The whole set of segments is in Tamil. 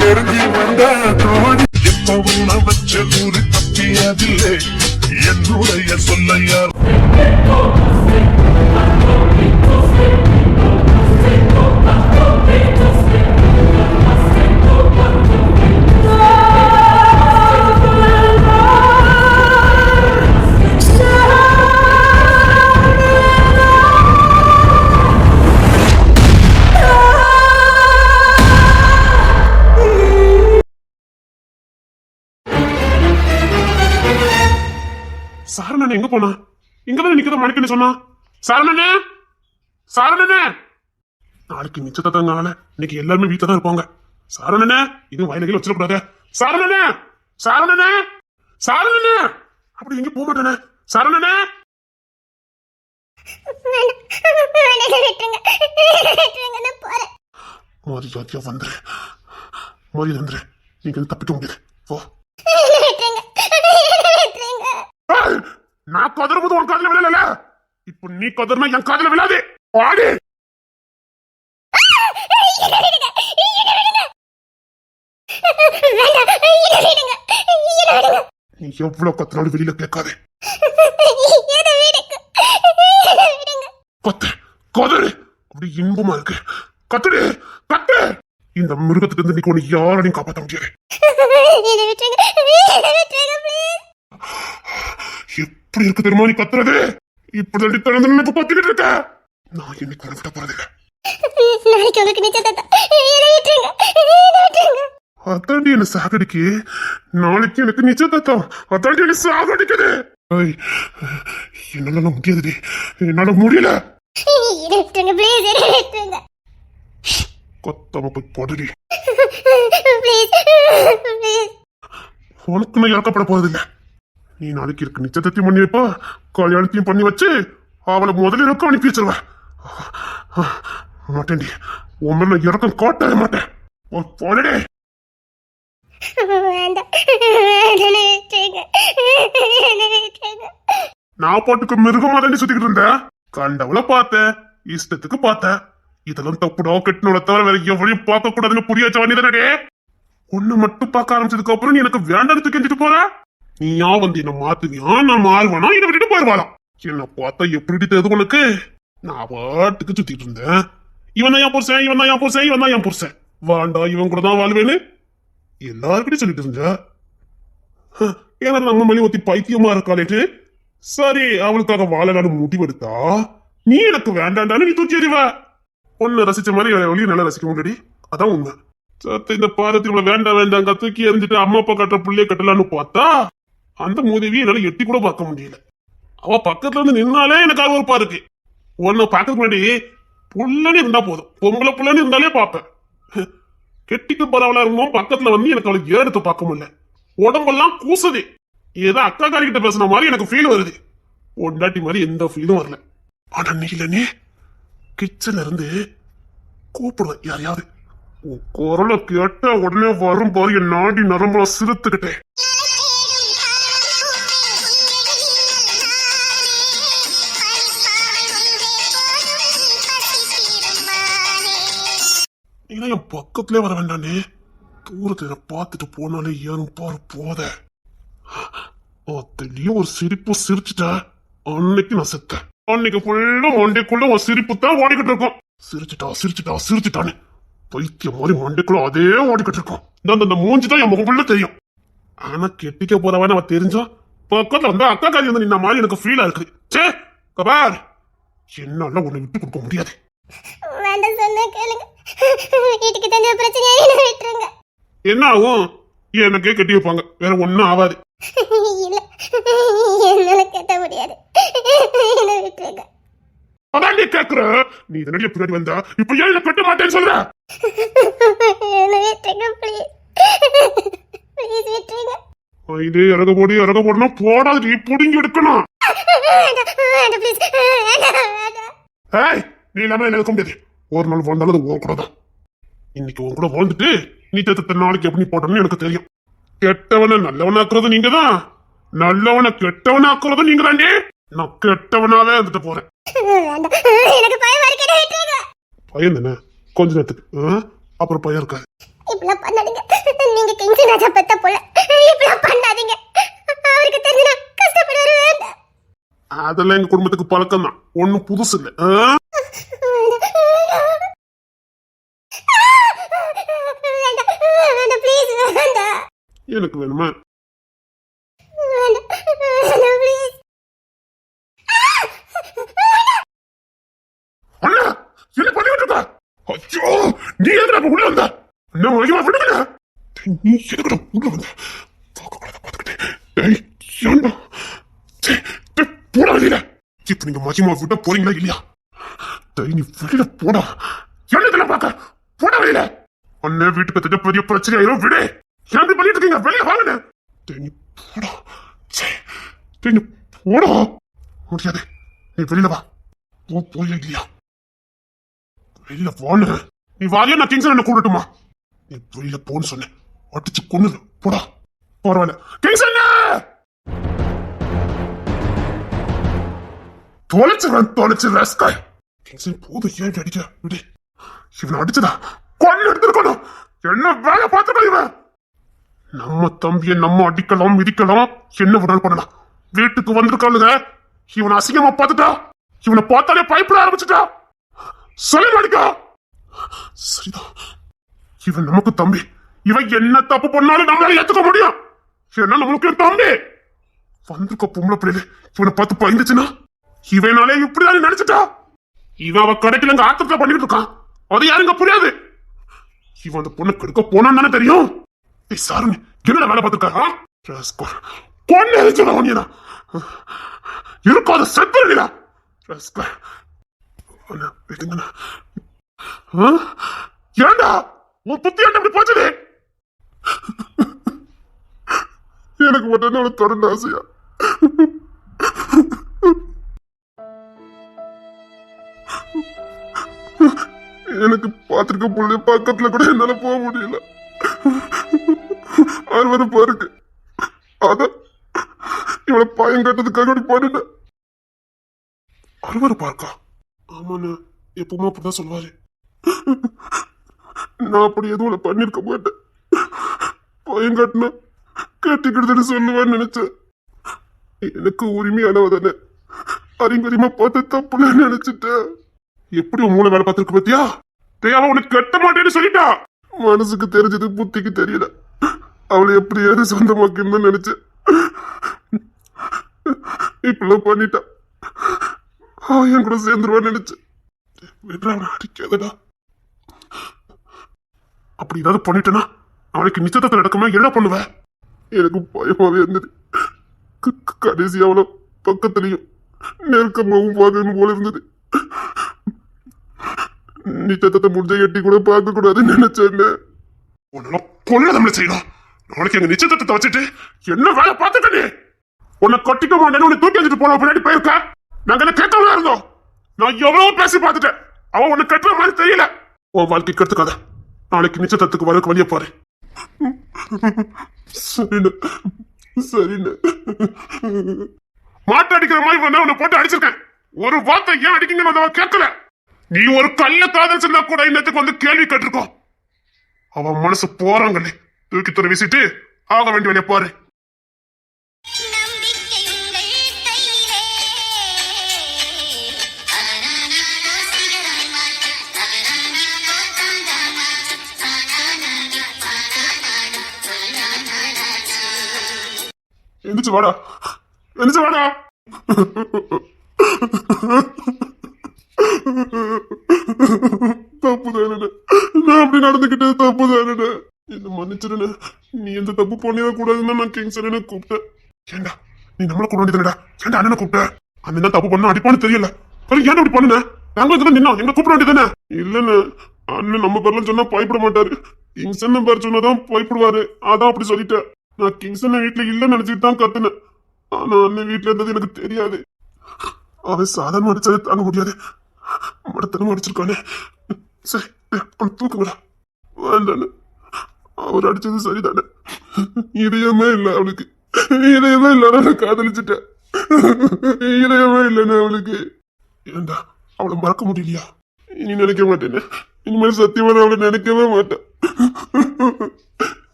நெருங்கி வந்த தோழி எப்பவும் வச்ச ஊரு தப்பியதில்லை என்னுடைய சொல்லையார் சாரணன் எங்க போனா? இங்கதான் நிக்கத மணிக்கு சொன்னா. சாரணனே, சாரணனே, நாளைக்கு நிச்சயதாங்கனால இன்னைக்கு எல்லாருமே வீட்டுல தான் இருப்பாங்க. சாரணனே, இது வயலுக்கு வச்சிடக்கூடாது. சாரணனே, சாரணனே, சாரணனே, அப்படி எங்க போக மாட்டேனே. சாரணனே, மோதி ஜாத்தியா வந்துரு, மோதி வந்துரு. நீங்க தப்பிக்க முடியாது. போ. நான் கதறும்போது உன் காதுல விழல. இப்ப நீ கதறினா என் காதுல விழாது. ஆடி நீ எவ்வளவு கத்தினாலும் வெளியில கேட்காது. கத்து, கதறு, அப்படி இன்பமா இருக்கு. கத்துடு, கத்து. இந்த மிருகத்துக்கு இருந்து நீ ஒண்ணு யாரையும் காப்பாற்ற முடியாது. எப்படி இருக்கு தெரியுமா நீ கத்துறது? இப்படி திறந்து பத்திக்கிட்டு இருக்க. நான் இன்னைக்கு விட போறதில்லை. அதாண்டி என்ன சாகடிக்கு. நாளைக்கு எனக்கு நிச்சயதார்த்தம். அதாண்டி என்ன சாகடிக்குது. என்னால முடியாது, என்னால முடியல. கொத்தம போய் போடுடி. உனக்கு நான் இறக்கப்பட போறதில்லை. நீ நாளைக்கு இருக்கு நிச்சயத்தையும் பண்ணி வைப்பா, கல்யாணத்தையும் பண்ணி வச்சு அவளை முதல்ல இருக்க அனுப்பி வச்சிருவ. மாட்டேன்டி, உன் மேல இறக்கம் காட்டவே மாட்டேன். போனடே. நான் பாட்டுக்கு மிருகமா தாண்டி சுத்திக்கிட்டு இருந்தேன். கண்டவளை பார்த்தேன், இஷ்டத்துக்கு பார்த்தேன். இதெல்லாம் தப்புடா, கெட்டினோட தவிர வேற எவ்வளையும் பார்க்க கூடாதுன்னு புரியாச்ச வண்டிதானே. ஒண்ணு மட்டும் பார்க்க ஆரம்பிச்சதுக்கு அப்புறம் நீ எனக்கு வேண்டாம் கெஞ்சிட்டு போற. நீயா வந்து என்ன மாத்துவியா, நான் மாறுவானா, இதை விட்டுட்டு போயிருவாளா? என்ன பார்த்தா எப்படி தெரியுது உனக்கு? நான் பாட்டுக்கு சுத்திட்டு இருந்தேன். இவன் தான் என் புருஷன், இவன் தான் என் புருஷன், இவன் தான் என் புருஷன். வாண்டா இவன் கூட தான் வாழ்வேன்னு எல்லாருக்கிட்டையும் சொல்லிட்டு இருந்த. ஏன்னா நம்ம மணி ஒத்தி பைத்தியமா இருக்காளேட்டு. சரி, அவளுக்காக வாழலான்னு முடிவெடுத்தா நீ எனக்கு வேண்டாண்டான்னு நீ தூக்கி எறிவ. பொண்ணு ரசிச்ச மாதிரி வழியை நல்லா ரசிக்க முடியாது. அதான் உண்மை. சத்த இந்த பாதத்தில் வேண்டாம் வேண்டாங்க தூக்கி எறிஞ்சிட்டு அம்மா அப்பா கட்டுற பிள்ளைய கட்டலான்னு பார்த்தா அந்த மூதேவியை என்னால எட்டி கூட பார்க்க முடியல. அவ பக்கத்துல இருந்து நின்னாலே எனக்கு அருவருப்பா இருக்கு. உன்னை பார்க்கறதுக்கு முன்னாடி புள்ளன்னு இருந்தா போதும், பொம்பளை புள்ளன்னு இருந்தாலே பார்ப்பேன். கெட்டிக்கு பரவலா இருந்தோம், பக்கத்துல வந்து எனக்கு அவளுக்கு ஏறெடுத்து பார்க்க முடியல. உடம்பெல்லாம் கூசுது. ஏதோ அக்கா காரி கிட்ட பேசுன மாதிரி எனக்கு ஃபீல் வருது. பொண்டாட்டி மாதிரி எந்த ஃபீலும் வரல. ஆனா நீ இல்லனே கிச்சன்ல இருந்து கூப்பிடுவேன் யாரையாவது. உன் குரலை கேட்ட உடனே வரும் பாரு, என் நாடி நரம்புல சிறுத்துக்கிட்டேன். என் பக்கத்திலே வர வேண்டானே, தூரத்துல பார்த்துட்டு போனாலே ஏறும் பாரு போத. அதுலயும் ஒரு சிரிப்பு சிரிச்சுட்ட அன்னைக்கு நான் செத்தேன். அன்னைக்கு ஃபுல்லா மண்டைக்குள்ள ஒரு சிரிப்பு தான் ஓடிக்கிட்டு இருக்கும். சிரிச்சுட்டா சிரிச்சுட்டா சிரிச்சுட்டான்னு பைத்தியம் மாதிரி மண்டைக்குள்ள அதே ஓடிக்கிட்டு இருக்கும். இந்த மூஞ்சிதான் என் முகப்புள்ள தெரியும். ஆனா கெட்டிக்க போறவன் அவன் தெரிஞ்சா பக்கத்துல வந்து அக்கா காரி வந்து நின்ன மாதிரி எனக்கு ஃபீலா இருக்கு. சே கபார், என்னால உன்னை விட்டு கொடுக்க முடியாது. என்ன ஆகும்? எனக்கே கட்டி வைப்பாங்க, வேற ஒண்ணும் ஆகாது. அதான் கேக்குற, நீ இதனால பின்னாடி வந்தா இப்ப ஏன் கட்ட மாட்டேன்னு சொல்ற? இது இறக போடணும் போடாது, புடுங்கி எடுக்கணும். நீ இல்லாம என்ன இருக்க முடியாது. ஒரு நாள் வாழ்ந்தாலும் அது உன் கூட தான். இன்னைக்கு உன் கூட வாழ்ந்துட்டு நீ தத்த நாளைக்கு எப்படி போட்டோம்னு எனக்கு தெரியும். கெட்டவனை நல்லவனாக்குறது நீங்க தான், நல்லவனை கெட்டவனாக்குறது நீங்க தாண்டி. நான் கெட்டவனாவே வந்துட்டு போறேன். பயம் தானே கொஞ்ச நேரத்துக்கு, அப்புறம் பயம் இருக்காது. இப்படிலாம் பண்ணாதீங்க. நீங்க கிங்ஸ் ராஜா பெத்த போல இப்படிலாம் பண்ணாதீங்க. அவருக்கு தெரிஞ்சா கஷ்டப்படுவாரு. வேண்டாம். அதெல்லாம் எங்க குடும்பத்துக்கு பழக்கம் தான், ஒன்னும் புதுசு இல்ல. வேண்டாம் ப்ளீஸ் வேண்டாம். எனக்கு வேணுமா? வேண்டாம் ப்ளீஸ். அண்ணா என்ன பண்ணிட்டு இருக்க? ஐயோ நீ எதுக்கு அப்ப உள்ள வந்த? என்ன மகிமா விடுங்க. நீ எதுக்கு உள்ள வந்த? பாத்துக்கிட்டே போடா வெளியில. இப்ப நீங்க மகிமா விட போறீங்களா இல்லையா? நீ வெளியில போடா. என்ன பாக்க போடா வெளியில. அண்ணன் வீட்டுக்கு தெரிஞ்ச பெரிய பிரச்சனை ஆயிரும். விடு. என்ன பண்ணிட்டு இருக்கீங்க? வெளியே வாங்க. நீ போடா. நீ போடா. முடியாது. நீ வெளியில வா. போய் இல்லையா? வெளியில போன நீ வாரியா? நான் கிங்ஸ் என்ன கூடட்டுமா? நீ வெளியில போன்னு சொன்னேன். அடிச்சு கொண்டு போடா. பரவாயில்ல கிங்ஸ் என்ன தொலைச்சு ரஸ்காய். கிங்ஸ் போது ஏன் அடிக்க விடு. இவனை அடிச்சதா கொண்டு எடுத்துருக்கணும். என்ன வேலை பார்த்துக்கோ. இவன் நம்ம தம்பியை நம்ம அடிக்கலாம் மிதிக்கலாம் என்ன வேணாலும் பண்ணலாம். வீட்டுக்கு வந்திருக்காளுங்க. இவனை அசிங்கமா பார்த்துட்டா. இவனை பார்த்தாலே பயப்பட ஆரம்பிச்சுட்டா. சொல்ல அடிக்கா. சரிதான், இவன் நமக்கு தம்பி. இவன் என்ன தப்பு பண்ணாலும் நம்மளால ஏத்துக்க முடியும். ஏன்னா நம்மளுக்கு தம்பி. வந்திருக்க பொம்பளை பிள்ளைல இவனை பார்த்து பயந்துச்சுன்னா இவனாலே இப்படிதான் நினைச்சிட்டா. இவன் அவ கடைக்குல இங்க ஆத்திரத்துல பண்ணிட்டு இருக்கான். அது யாருங்க புரியாது. இவன் அந்த பொண்ணு கெடுக்க போனான்னு தானே தெரியும். சாருங்க என்ன வேலை பார்த்துருக்கா? பொண்ணு எரிச்சுடா இருக்காத செத்துடா. ஏண்டா உன் புத்தி ஏண்டா அப்படி போச்சது? எனக்கு மட்டும் அவளை தொடர்ந்து ஆசையா. எனக்கு பார்த்திருக்க புள்ளி பக்கத்துல கூட என்னால போக முடியல. அறுவருப்பா இருக்கு. அதான் இவளை பயம் கட்டதுக்காக அப்படி போனேன். அறுவருப்பா இருக்கா? ஆமாண்ணா, எப்பவுமே அப்படிதான் சொல்லுவாரு. நான் அப்படி எதுவும் பண்ணிருக்க மாட்டேன். பயம் கட்டினா கட்டிக்கிடுதுன்னு சொல்லுவான்னு நினைச்சேன். எனக்கு உரிமையானவ தானே. அறிங்கரியமா பார்த்து தப்புல நினைச்சிட்டேன். எப்படி உன் மூளை வேலை பார்த்துருக்கு பத்தியா? தேவை உனக்கு கட்ட மாட்டேன்னு சொல்லிட்டா. மனசுக்கு தெரிஞ்சது புத்திக்கு தெரியல. அவளை எப்படியாவது சொந்தமாக்கணும்னு நினைச்சேன். இப்பெல்லாம் பண்ணிட்டா. என் கூட சேர்ந்துருவான்னு நினைச்சேன். அடிக்காதடா. அப்படி ஏதாவது பண்ணிட்டேன்னா அவளுக்கு நிச்சயத்தை நடக்குமா? என்ன பண்ணுவ? எனக்கு பயமாவே இருந்தது. கடைசி அவளை பக்கத்துலயும் நெருக்கமாவும் பார்க்கணும் போல இருந்தது. நிச்சயத்தை முடிஞ்ச எட்டி கூட பார்க்க கூடாதுன்னு நினைச்சேன். உன்னால கொல்ல நம்மள செய்யணும். நாளைக்கு எங்க நிச்சயத்தை வச்சுட்டு என்ன வேலை பார்த்துட்டே உன்னை கட்டிக்க மாட்டேன்னு உன்னை தூக்கி வச்சுட்டு போன பின்னாடி போயிருக்க. நாங்க என்ன கேட்டவங்களா இருந்தோம். நான் எவ்வளவு பேசி பார்த்துட்டேன். அவன் உன்னை கட்டுற மாதிரி தெரியல. உன் வாழ்க்கை கெடுத்துக்காத. நாளைக்கு நிச்சயத்துக்கு வரக்கு வழிய பாரு. சரிண்ணு மாட்டு அடிக்கிற மாதிரி வந்தா உன்னை போட்டு அடிச்சிருக்கேன். ஒரு வார்த்தை ஏன் அடிக்கீங்கன்னு கேட்கல. நீ ஒரு கல்ல காதல் சொன்னா கூட இன்னத்துக்கு வந்து கேள்வி கேட்டிருக்கோம். அவன் மனசு போறாங்களே தூக்கி துறை வீசிட்டு ஆக வேண்டிய வேலையை பாரு. எந்திரிச்சு வாடா, எந்திரிச்சு வாடா. தப்புதானே நான் அப்படி நடந்துகிட்டது. தப்புதானே என்ன மன்னிச்சிருன. நீ எந்த தப்பு பண்ணிட கூடாதுன்னு நான் கிங்ஸனை கூப்பிட்டேன். ஏண்டா நீ நம்மள கூட வேண்டியதுடா. ஏண்டா அண்ணனை கூப்பிட்ட? அண்ணன் தப்பு பண்ண அடிப்பான்னு தெரியல. ஏன் அப்படி பண்ணுன? நாங்க இதுல நின்னோம். எங்க கூப்பிட வேண்டியதானே? இல்லன்னு அண்ணன் நம்ம பேர்ல சொன்னா பயப்பட மாட்டாரு. கிங்ஸன் பேர் சொன்னதான் பயப்படுவாரு. அதான் அப்படி சொல்லிட்டேன். நான் கிங்ஸன் வீட்டுல இல்லன்னு நினைச்சிட்டு தான் கத்துனேன். ஆனா அண்ணன் வீட்டுல இருந்தது எனக்கு தெரியாது. அவன் சாதாரண அடிச்சதை தாங்க முடியாது. மடத்தனம் அடிச்சிருக்கானே. சரி அவன் தூக்குங்கடா. வேண்டானு அவர் அடிச்சது சரிதானே. இதயமே இல்ல அவளுக்கு. இதயமே இல்ல. காதலிச்சுட்டேன். இதயமே இல்லைன்னு அவளுக்கு. ஏண்டா அவளை மறக்க முடியலையா? இனி நினைக்க மாட்டேன்னு. இனிமேல் சத்தியமா அவளை நினைக்கவே மாட்டேன்.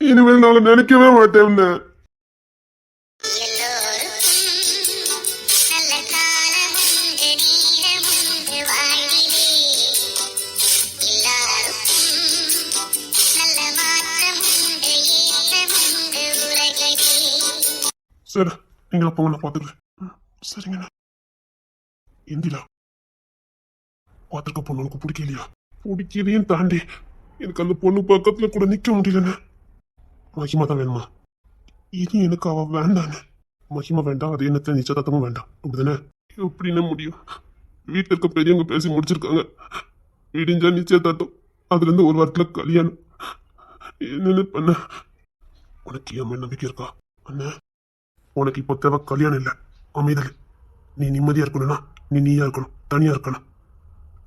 இனிமேல் நான் அவளை நினைக்கவே மாட்டேன். சரி, நீங்களா போங்க, நான் பாத்துக்கிறேன். சரிங்கண்ணா. இந்திரா பார்த்துருக்க பொண்ணு உனக்கு பிடிக்கலையா? பிடிக்கலையும் தாண்டி எனக்கு அந்த பொண்ணு பக்கத்துல கூட நிக்க முடியலண்ணே. மகிமா தான் வேணுமா? இது எனக்கு அவ வேண்டாண்ணே. மகிமா வேண்டாம், அது என்னத்த நிச்சயதார்த்தமும் வேண்டாம், அப்படிதானே? எப்படின்னு முடியும்? வீட்டுல இருக்க பெரியவங்க பேசி முடிச்சிருக்காங்க. விடிஞ்சா நிச்சயதார்த்தம், அதுல இருந்து ஒரு வாரத்துல கல்யாணம். என்னன்னு பண்ண? உனக்கு என் மேல் நம்பிக்கை இருக்கா? அண்ணா, உனக்கு இப்போ தேவை கல்யாணம் இல்லை, அமைதல். நீ நிம்மதியா இருக்கணும்னா நீ நீயா இருக்கணும், தனியா இருக்கணும்.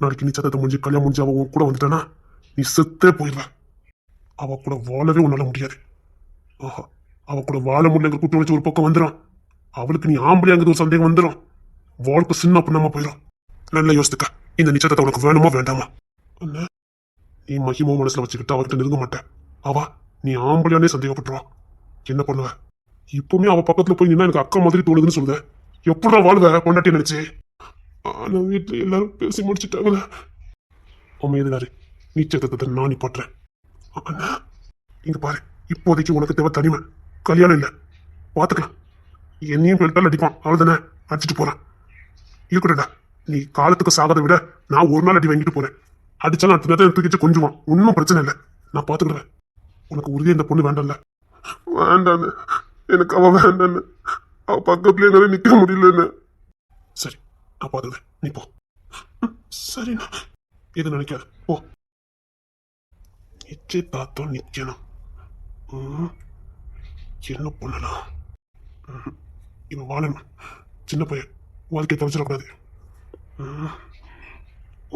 நாளைக்கு நிச்சயதார்த்தம் முடிஞ்சு கல்யாணம் முடிஞ்சு அவ உன் கூட வந்துட்டானா நீ செத்தே போயிடுவ. அவ கூட வாழவே உன்னால முடியாது. ஆஹா, அவ கூட வாழ முடியலங்கிற குற்றம் வச்சு ஒரு பக்கம் வந்துடும். அவளுக்கு நீ ஆம்பளையாங்கிறது ஒரு சந்தேகம் வந்துடும். வாழ்க்கை சின்ன பண்ணாம போயிடும். நல்லா யோசித்துக்க, இந்த நிச்சயத்தை உனக்கு வேணுமா வேண்டாமா? அண்ணா, நீ மகிமோ மனசுல வச்சுக்கிட்டு அவர்கிட்ட நெருங்க மாட்டேன். அவ நீ ஆம்பளையானே சந்தேகப்பட்டுருவா. என்ன பண்ணுவ? இப்பவுமே அவ பக்கத்துல போய் நின்னா எனக்கு அக்கா மாதிரி தோணுதுன்னு சொல்லுத. எப்படா வாழ்வ பொண்டாட்டி நினைச்சு? ஆனா வீட்டுல எல்லாரும் பேசி முடிச்சுட்டாங்களே. அமைதியாரு, நிச்சயத்தை நான் நிப்பாட்டுறேன். அண்ணா, இங்க பாரு, இப்போதைக்கு உனக்கு தேவை தனிமை, கல்யாணம் இல்லை. பாத்துக்கலாம். என்னையும் பெல்ட்டால் அடிப்பான், அவ்வளவுதானே? அடிச்சுட்டு போறேன். இருக்கட்டா, நீ காலத்துக்கு சாகிறத விட நான் ஒரு நாள் அடி வாங்கிட்டு போறேன். அடிச்சாலும் அடுத்த நேரத்தை தூக்கிச்சு கொஞ்சுவான், ஒன்றும் பிரச்சனை இல்லை, நான் பாத்துக்கிறேன். உனக்கு உறுதியா இந்த பொண்ணு வேண்டாம்ல? வேண்டான்னு, எனக்கு அவ வேண்டான்னு. அவ பக்கத்துல என்னால நிக்க முடியலன்னு. சரி, நான் பாத்துக்கிறேன், நீ போ. சரிண்ணா, எது நினைக்காது, போ. நிச்சயதார்த்தம் நிக்கணும். என்ன பண்ணலாம்? இவன் வாழணும், சின்ன பையன், வாழ்க்கையை தொலைச்சிடக்கூடாது.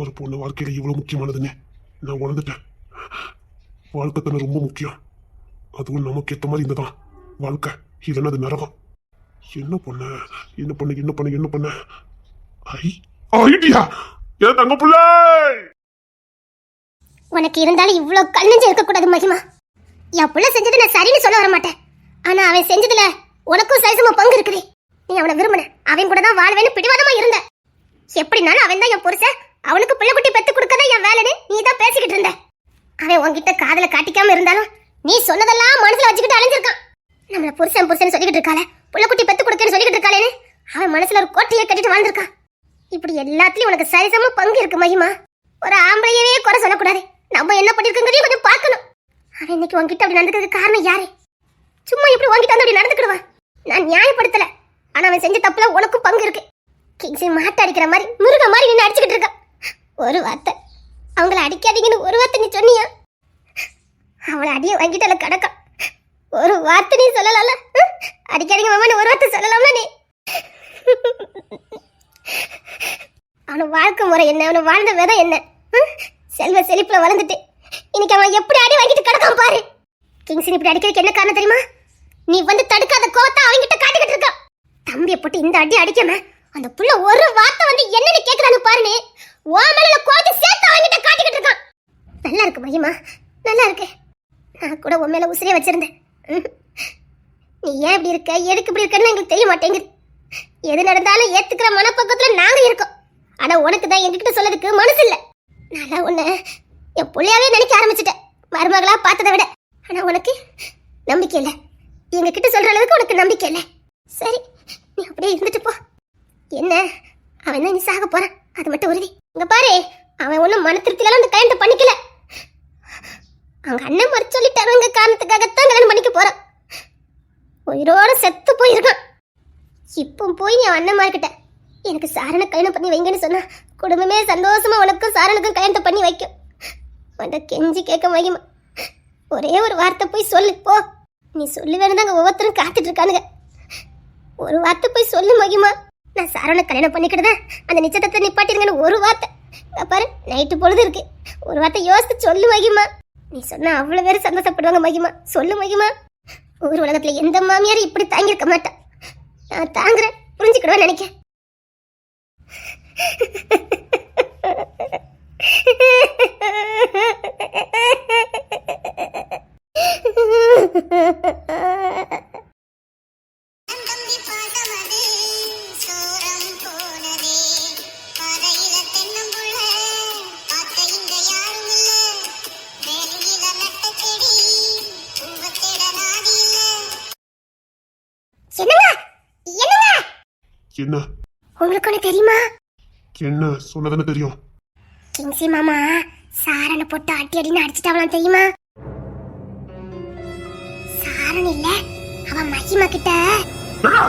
ஒரு பொண்ணு வாழ்க்கையில இவ்வளவு முக்கியமானதுன்னு நான் உணர்ந்துட்டேன். வாழ்க்கை தானே ரொம்ப முக்கியம். அதுவும் நமக்கு ஏற்ற மாதிரி இருந்ததான் வாழ்க்கை, இல்லைன்னா அது நரகம். என்ன பண்ண என்ன பண்ண என்ன பண்ண என்ன பண்ண? ஐடியா, ஏன் தங்க புள்ள? உனக்கு இருந்தாலும் இவ்வளவு கல்நெஞ்சு இருக்கக்கூடாது மகிமா. என் புள்ள செஞ்சது நான் சரின்னு சொல்ல வர மாட்டேன். ஆனா அவன் செஞ்சதுல உனக்கும் சரிசமா பங்கு இருக்குது. நீ அவனை விரும்பின, அவன் கூட தான் வாழ்வேன்னு பிடிவாதமா இருந்த. எப்படினாலும் அவன் தான் என் புருஷன், அவனுக்கு பிள்ளை குட்டி பெத்து கொடுக்கதான் என் வேலைன்னு நீ தான் பேசிக்கிட்டு இருந்த. அவன் உன்கிட்ட காதல காட்டிக்காம இருந்தாலும் நீ சொன்னதெல்லாம் மனசுல வச்சுக்கிட்டு அலைஞ்சிருக்கான். நம்மள புருஷன் புருஷன் சொல்லிக்கிட்டு இருக்காளே, புள்ள குட்டி பெத்து கொடுக்கன்னு சொல்லிக்கிட்டு இருக்காளேன்னு அவன் மனசுல ஒரு கோட்டையை கட்டிட்டு வாழ்ந்திருக்கான். இப்படி எல்லாத்துலயும் உனக்கு சரிசமா பங்கு இருக்கு மகிமா. ஒரு ஆம்பளையவே குறை சொல்லக்கூடாது. நம்ம என்ன பண்ணிருக்கோங்கிறதையும் கொஞ்சம் பார்க்கணும். அவன் இன்னைக்கு உன்கிட்ட அப்படி நடந்துக்கிறதுக்கு காரணம் யாரு? சும்மா இப்படி உன்கிட்ட வந்து அப்படி நடந்துக்கிடுவான். நான் நியாயப்படுத்தல, ஆனா அவன் செஞ்ச தப்புல உனக்கும் பங்கு இருக்கு. கிங்ஸை மாட்ட அடிக்கிற மாதிரி மிருக மாதிரி நின்று அடிச்சுக்கிட்டு இருக்கான். ஒரு வார்த்தை அவங்கள அடிக்காதீங்கன்னு ஒரு வார்த்தை நீ சொன்னியா? அவளை அடிய வாங்கிட்டால கடக்கா. ஒரு வார்த்தை நீ சொல்லலாம்ல? அடிக்காதீங்க மாமான்னு ஒரு வார்த்தை சொல்லலாம்ல நீ? அவன வாழ்க்கை முறை என்ன, அவன வாழ்ந்த விதம் என்ன? செல்வ செழிப்புல வளர்ந்துட்டு இன்னைக்கு அவன் எப்படி அடி வாங்கிட்டு கிடக்கான் பாரு. கிங்ஸின் இப்படி அடிக்கிறதுக்கு என்ன காரணம் தெரியுமா? நீ வந்து தடுக்காத கோவத்தை அவங்கிட்ட காட்டிக்கிட்டு இருக்க. தம்பியை போட்டு இந்த அடி அடிக்காம அந்த புள்ள ஒரு வார்த்தை வந்து என்னன்னு கேட்கறான்னு பாருன்னு உன் மேல கோவத்தை சேர்த்து அவங்கிட்ட காட்டிக்கிட்டு இருக்கான். நல்லா இருக்கு மகிமா, நல்லா இருக்கு. நான் கூட உன் மேல உசிரியை வச்சிருந்தேன். நீ ஏன் இப்படி இருக்க, எதுக்கு இப்படி இருக்கன்னு எங்களுக்கு தெரிய மாட்டேங்குது. எது நடந்தாலும் ஏத்துக்கிற மனப்பக்கத்துல நாங்க இருக்கோம். ஆனா உனக்கு தான் எங்ககிட்ட சொல்லதுக்கு மனசு இல்ல. நான் உன்னை என் பிள்ளையாவே நினைக்க ஆரம்பிச்சுட்டேன், மருமகளா பார்த்ததை விட. ஆனா உனக்கு நம்பிக்கை இல்லை, எங்க கிட்ட சொல்ற அளவுக்கு உனக்கு நம்பிக்கை இல்லை. சரி, நீ அப்படியே இருந்துட்டு போ. என்ன, அவன் தான் நீ சாக போறான், அது மட்டும் உறுதி. இங்க பாரு, அவன் ஒன்னும் மன திருப்தியில அந்த கல்யாணத்தை பண்ணிக்கல. அவங்க அண்ணன் மறு சொல்லிட்டாருங்க காரணத்துக்காகத்தான் கல்யாணம் பண்ணிக்க போறான். உயிரோட செத்து போயிருக்கான். இப்போ போய் நீ அண்ணன் மார்கிட்ட எனக்கு சாரண கல்யாணம் பண்ணி வைங்கன்னு சொன்னா குடும்பமே சந்தோஷமா உனக்கும் சாரனுக்கும் கல்யாணத்தை பண்ணி வைக்கும். அந்த கெஞ்சி கேட்க மகிமா, ஒரே ஒரு வார்த்தை போய் சொல்லு போ. நீ சொல்லு வேணுதாங்க ஒவ்வொருத்தரும் காத்துட்டு இருக்கானுங்க. ஒரு வார்த்தை போய் சொல்லு மகிமா. நான் சாரண கல்யாணம் பண்ணிக்கிட்டுதான் அந்த நிச்சயத்தை நிப்பாட்டிருங்கன்னு ஒரு வார்த்தை. பாரு, நைட்டு பொழுது இருக்கு, ஒரு வார்த்தை யோசித்து சொல்லு மகிமா. நீ சொன்னா அவ்வளவு பேரும் சந்தோஷப்படுவாங்க மகிமா. சொல்லு மகிமா. ஊர் உலகத்துல எந்த மாமியாரும் இப்படி தாங்கியிருக்க மாட்டான். நான் தாங்குறேன், புரிஞ்சுக்கிடுவேன் நினைக்க. என்ன உங்களுக்கு ஒண்ணு தெரியுமா? என்ன சொன்னதானே தெரியும். கிங்ஸி மாமா சாரனை போட்டு அடி அடின்னு அடிச்சிட்டாவலாம் தெரியுமா? சாரன் இல்ல, அவன் மகிமா கிட்ட என்ன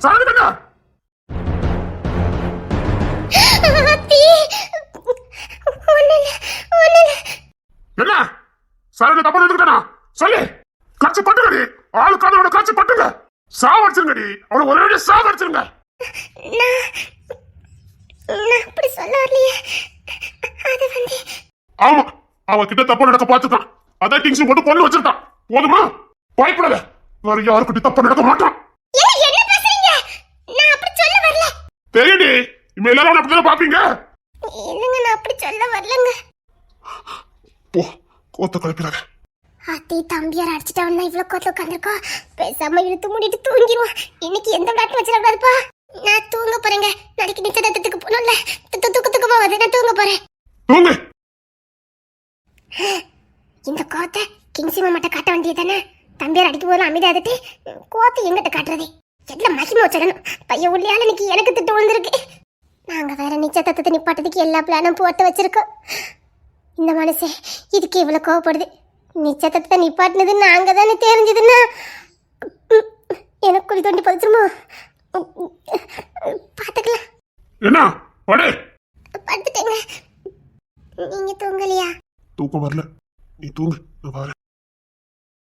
சாரதி என்ன அத்தி, ஒண்ணுல, ஒண்ணுல. என்ன சாரதி தப்பா எடுத்துக்கிட்டானா சொல்லு. காட்சி பட்டுங்கடி, ஆளுக்கான அவனை காட்சி பட்டுங்க, சாவடிச்சிருங்கடி, அவனை ஒரே வழியா சாவடிச்சிருங்க. நான் நான் அப்படி சொல்ல வரலையே. அது வந்து ஆமா, அவன் கிட்ட தப்பா நடக்க பார்த்துட்டான், அதான் கிங்ஸ் போட்டு கொண்டு வச்சிருக்கான். போதுமா? பயப்படாத, வேற யாருக்கிட்ட தப்பா நடக்க மாட்டான். என்ன பேசுறீங்க? நான் அப்படி சொல்ல வரல. தெரியுடி, இனிமே எல்லாரும் அவனை அப்படித்தானே பாப்பீங்க. இல்லங்க, நான் அப்படி சொல்ல வரலங்க. போ, கோத்த கலப்பிடாத. அத்தி தம்பியார் அடிச்சிட்டவன் இவ்வளவு கோத்துல உட்காந்துருக்கோம். பேசாம இழுத்து மூடிட்டு தூங்கிடுவோம். இன்னைக்கு எந்த விளையாட்டு வச்சிடக்கூடாதுப்பா. நான் தூங்க போறேங்க. நாளைக்கு நிச்சயதார்த்தத்துக்கு போகணும்ல, தூக்கத்துக்கு போவாது. நான் தூங்க போறேன். தூங்கு. இந்த கோத்தை கிங்ஸி மாமாட்ட காட்ட வேண்டியதானே? தம்பியார் அடிக்கும் போது அமைதியாதட்டு கோத்தை எங்கிட்ட காட்டுறது? எல்லாம் மகிமை வச்சிடணும். பையன் உள்ளியால இன்னைக்கு எனக்கு திட்டு விழுந்திருக்கு. நாங்க வேற நிச்சயதார்த்தத்தை நிப்பாட்டதுக்கு எல்லா பிளானும் போட்டு வச்சிருக்கோம். இந்த மனசே இதுக்கு இவ்வளவு கோவப்படுது. நிச்சயத்தை நிப்பாட்டினது நாங்க தானே தெரிஞ்சதுன்னா எனக்கு குழி தோண்டி பதிச்சிருமோ? பாத்துக்கலாம். என்ன படு. படுத்துட்டேங்க. நீங்க தூங்கலையா? தூக்கம் வரல, நீ தூங்கு, நான் வரேன்.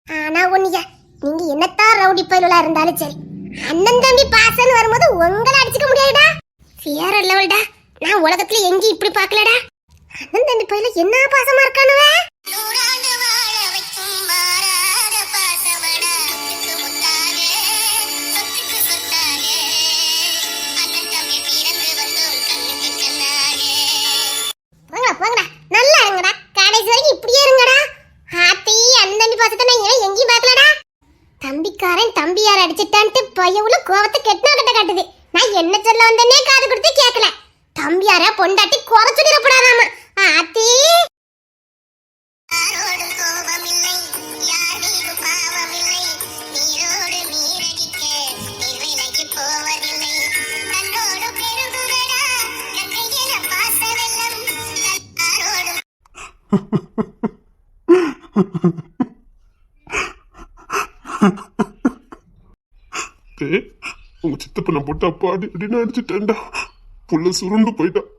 ஆனா ஒண்ணுயா, நீங்க என்னத்தான் ரவுடி பயிலா இருந்தாலும் சரி, அண்ணன் தம்பி பாசன்னு வரும்போது உங்களை அடிச்சுக்க முடியாதுடா. வேற லெவல்டா. நான் உலகத்துல எங்கேயும் இப்படி பாக்கலடா. அண்ணன் தம்பி பயில என்ன பாசமா இருக்கானுவ. வாங்கடா, நல்லா இருங்கடா, கடைசி வரைக்கும் இப்படியே இருங்கடா. ஆத்தி அண்ணன் தம்பி பாசத்தை நான் ஏன் எங்கேயும் பாக்கலடா. தம்பிக்காரன் தம்பியார் அடிச்சிட்டான்ட்டு பையவுல கோவத்தை கெட்டினா கிட்ட காட்டுது. நான் என்ன சொல்ல வந்தேனே காது கொடுத்து கேட்கல. தம்பியார பொண்டாட்டி குறை சொல்லிடப்படாதாமா. ஆத்தி உங்க சித்தப்ப நான் போட்டு அப்பா அடி அப்படின்னு அடிச்சுட்டேன்டா. புள்ள சுருண்டு போயிட்டான்.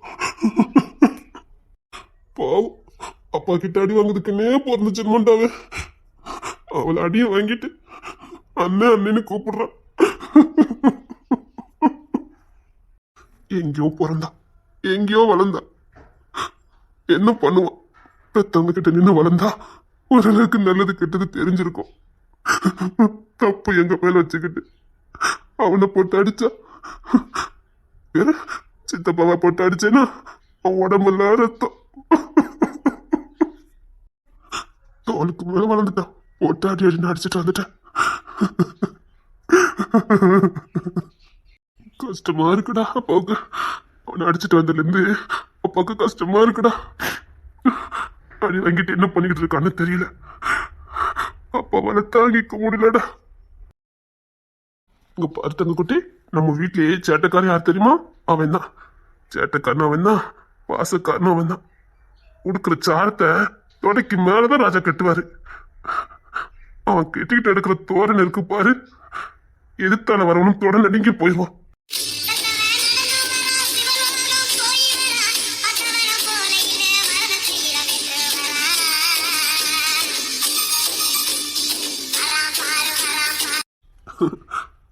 பாவம், அப்பா கிட்ட அடி வாங்குறதுக்குன்னே பிறந்த ஜென்மண்டாவ. அவளை அடியை வாங்கிட்டு அண்ணன் அண்ணன்னு கூப்பிடுறான். எங்கேயோ பிறந்தா, எங்கேயோ வளர்ந்தா, என்ன பண்ணுவான்? பெத்தவங்க கிட்ட நின்று வளர்ந்தா ஓரளவுக்கு நல்லது கெட்டது தெரிஞ்சிருக்கும். தப்பு எங்க மேல வச்சுக்கிட்டு அவனை போட்டு அடிச்சா, வேற சித்தப்பாவை போட்டு அடிச்சேன்னா அவன் உடம்பெல்லாம் ரத்தம். தோலுக்கு மேல வளர்ந்துட்டான். போட்டு அடி அடின்னு அடிச்சுட்டு வந்துட்டேன். கஷ்டமா இருக்குடா அப்பாவுக்கு. அவனை அடிச்சுட்டு வந்ததுல இருந்து அப்பாவுக்கு கஷ்டமா இருக்குடா. அடி வாங்கிட்டு என்ன பண்ணிக்கிட்டு இருக்கான்னு தெரியல. அப்பாவால தாங்கிக்க முடியலடா. இங்க பாரு தங்க குட்டி, நம்ம வீட்லயே சேட்டைக்காரன் யார் தெரியுமா? அவன் தான் சேட்டைக்காரன். அவன் தான் பாசக்காரன். அவன் தான் உடுக்கிற சாரத்தை தொடைக்கு மேலதான் ராஜா கட்டுவாரு. அவன் கெட்டிக்கிட்டு எடுக்கிற தோரன் இருக்கு பாரு, எதிர்த்தால வரவனும் தொட நடுங்கி போயிடுவான்.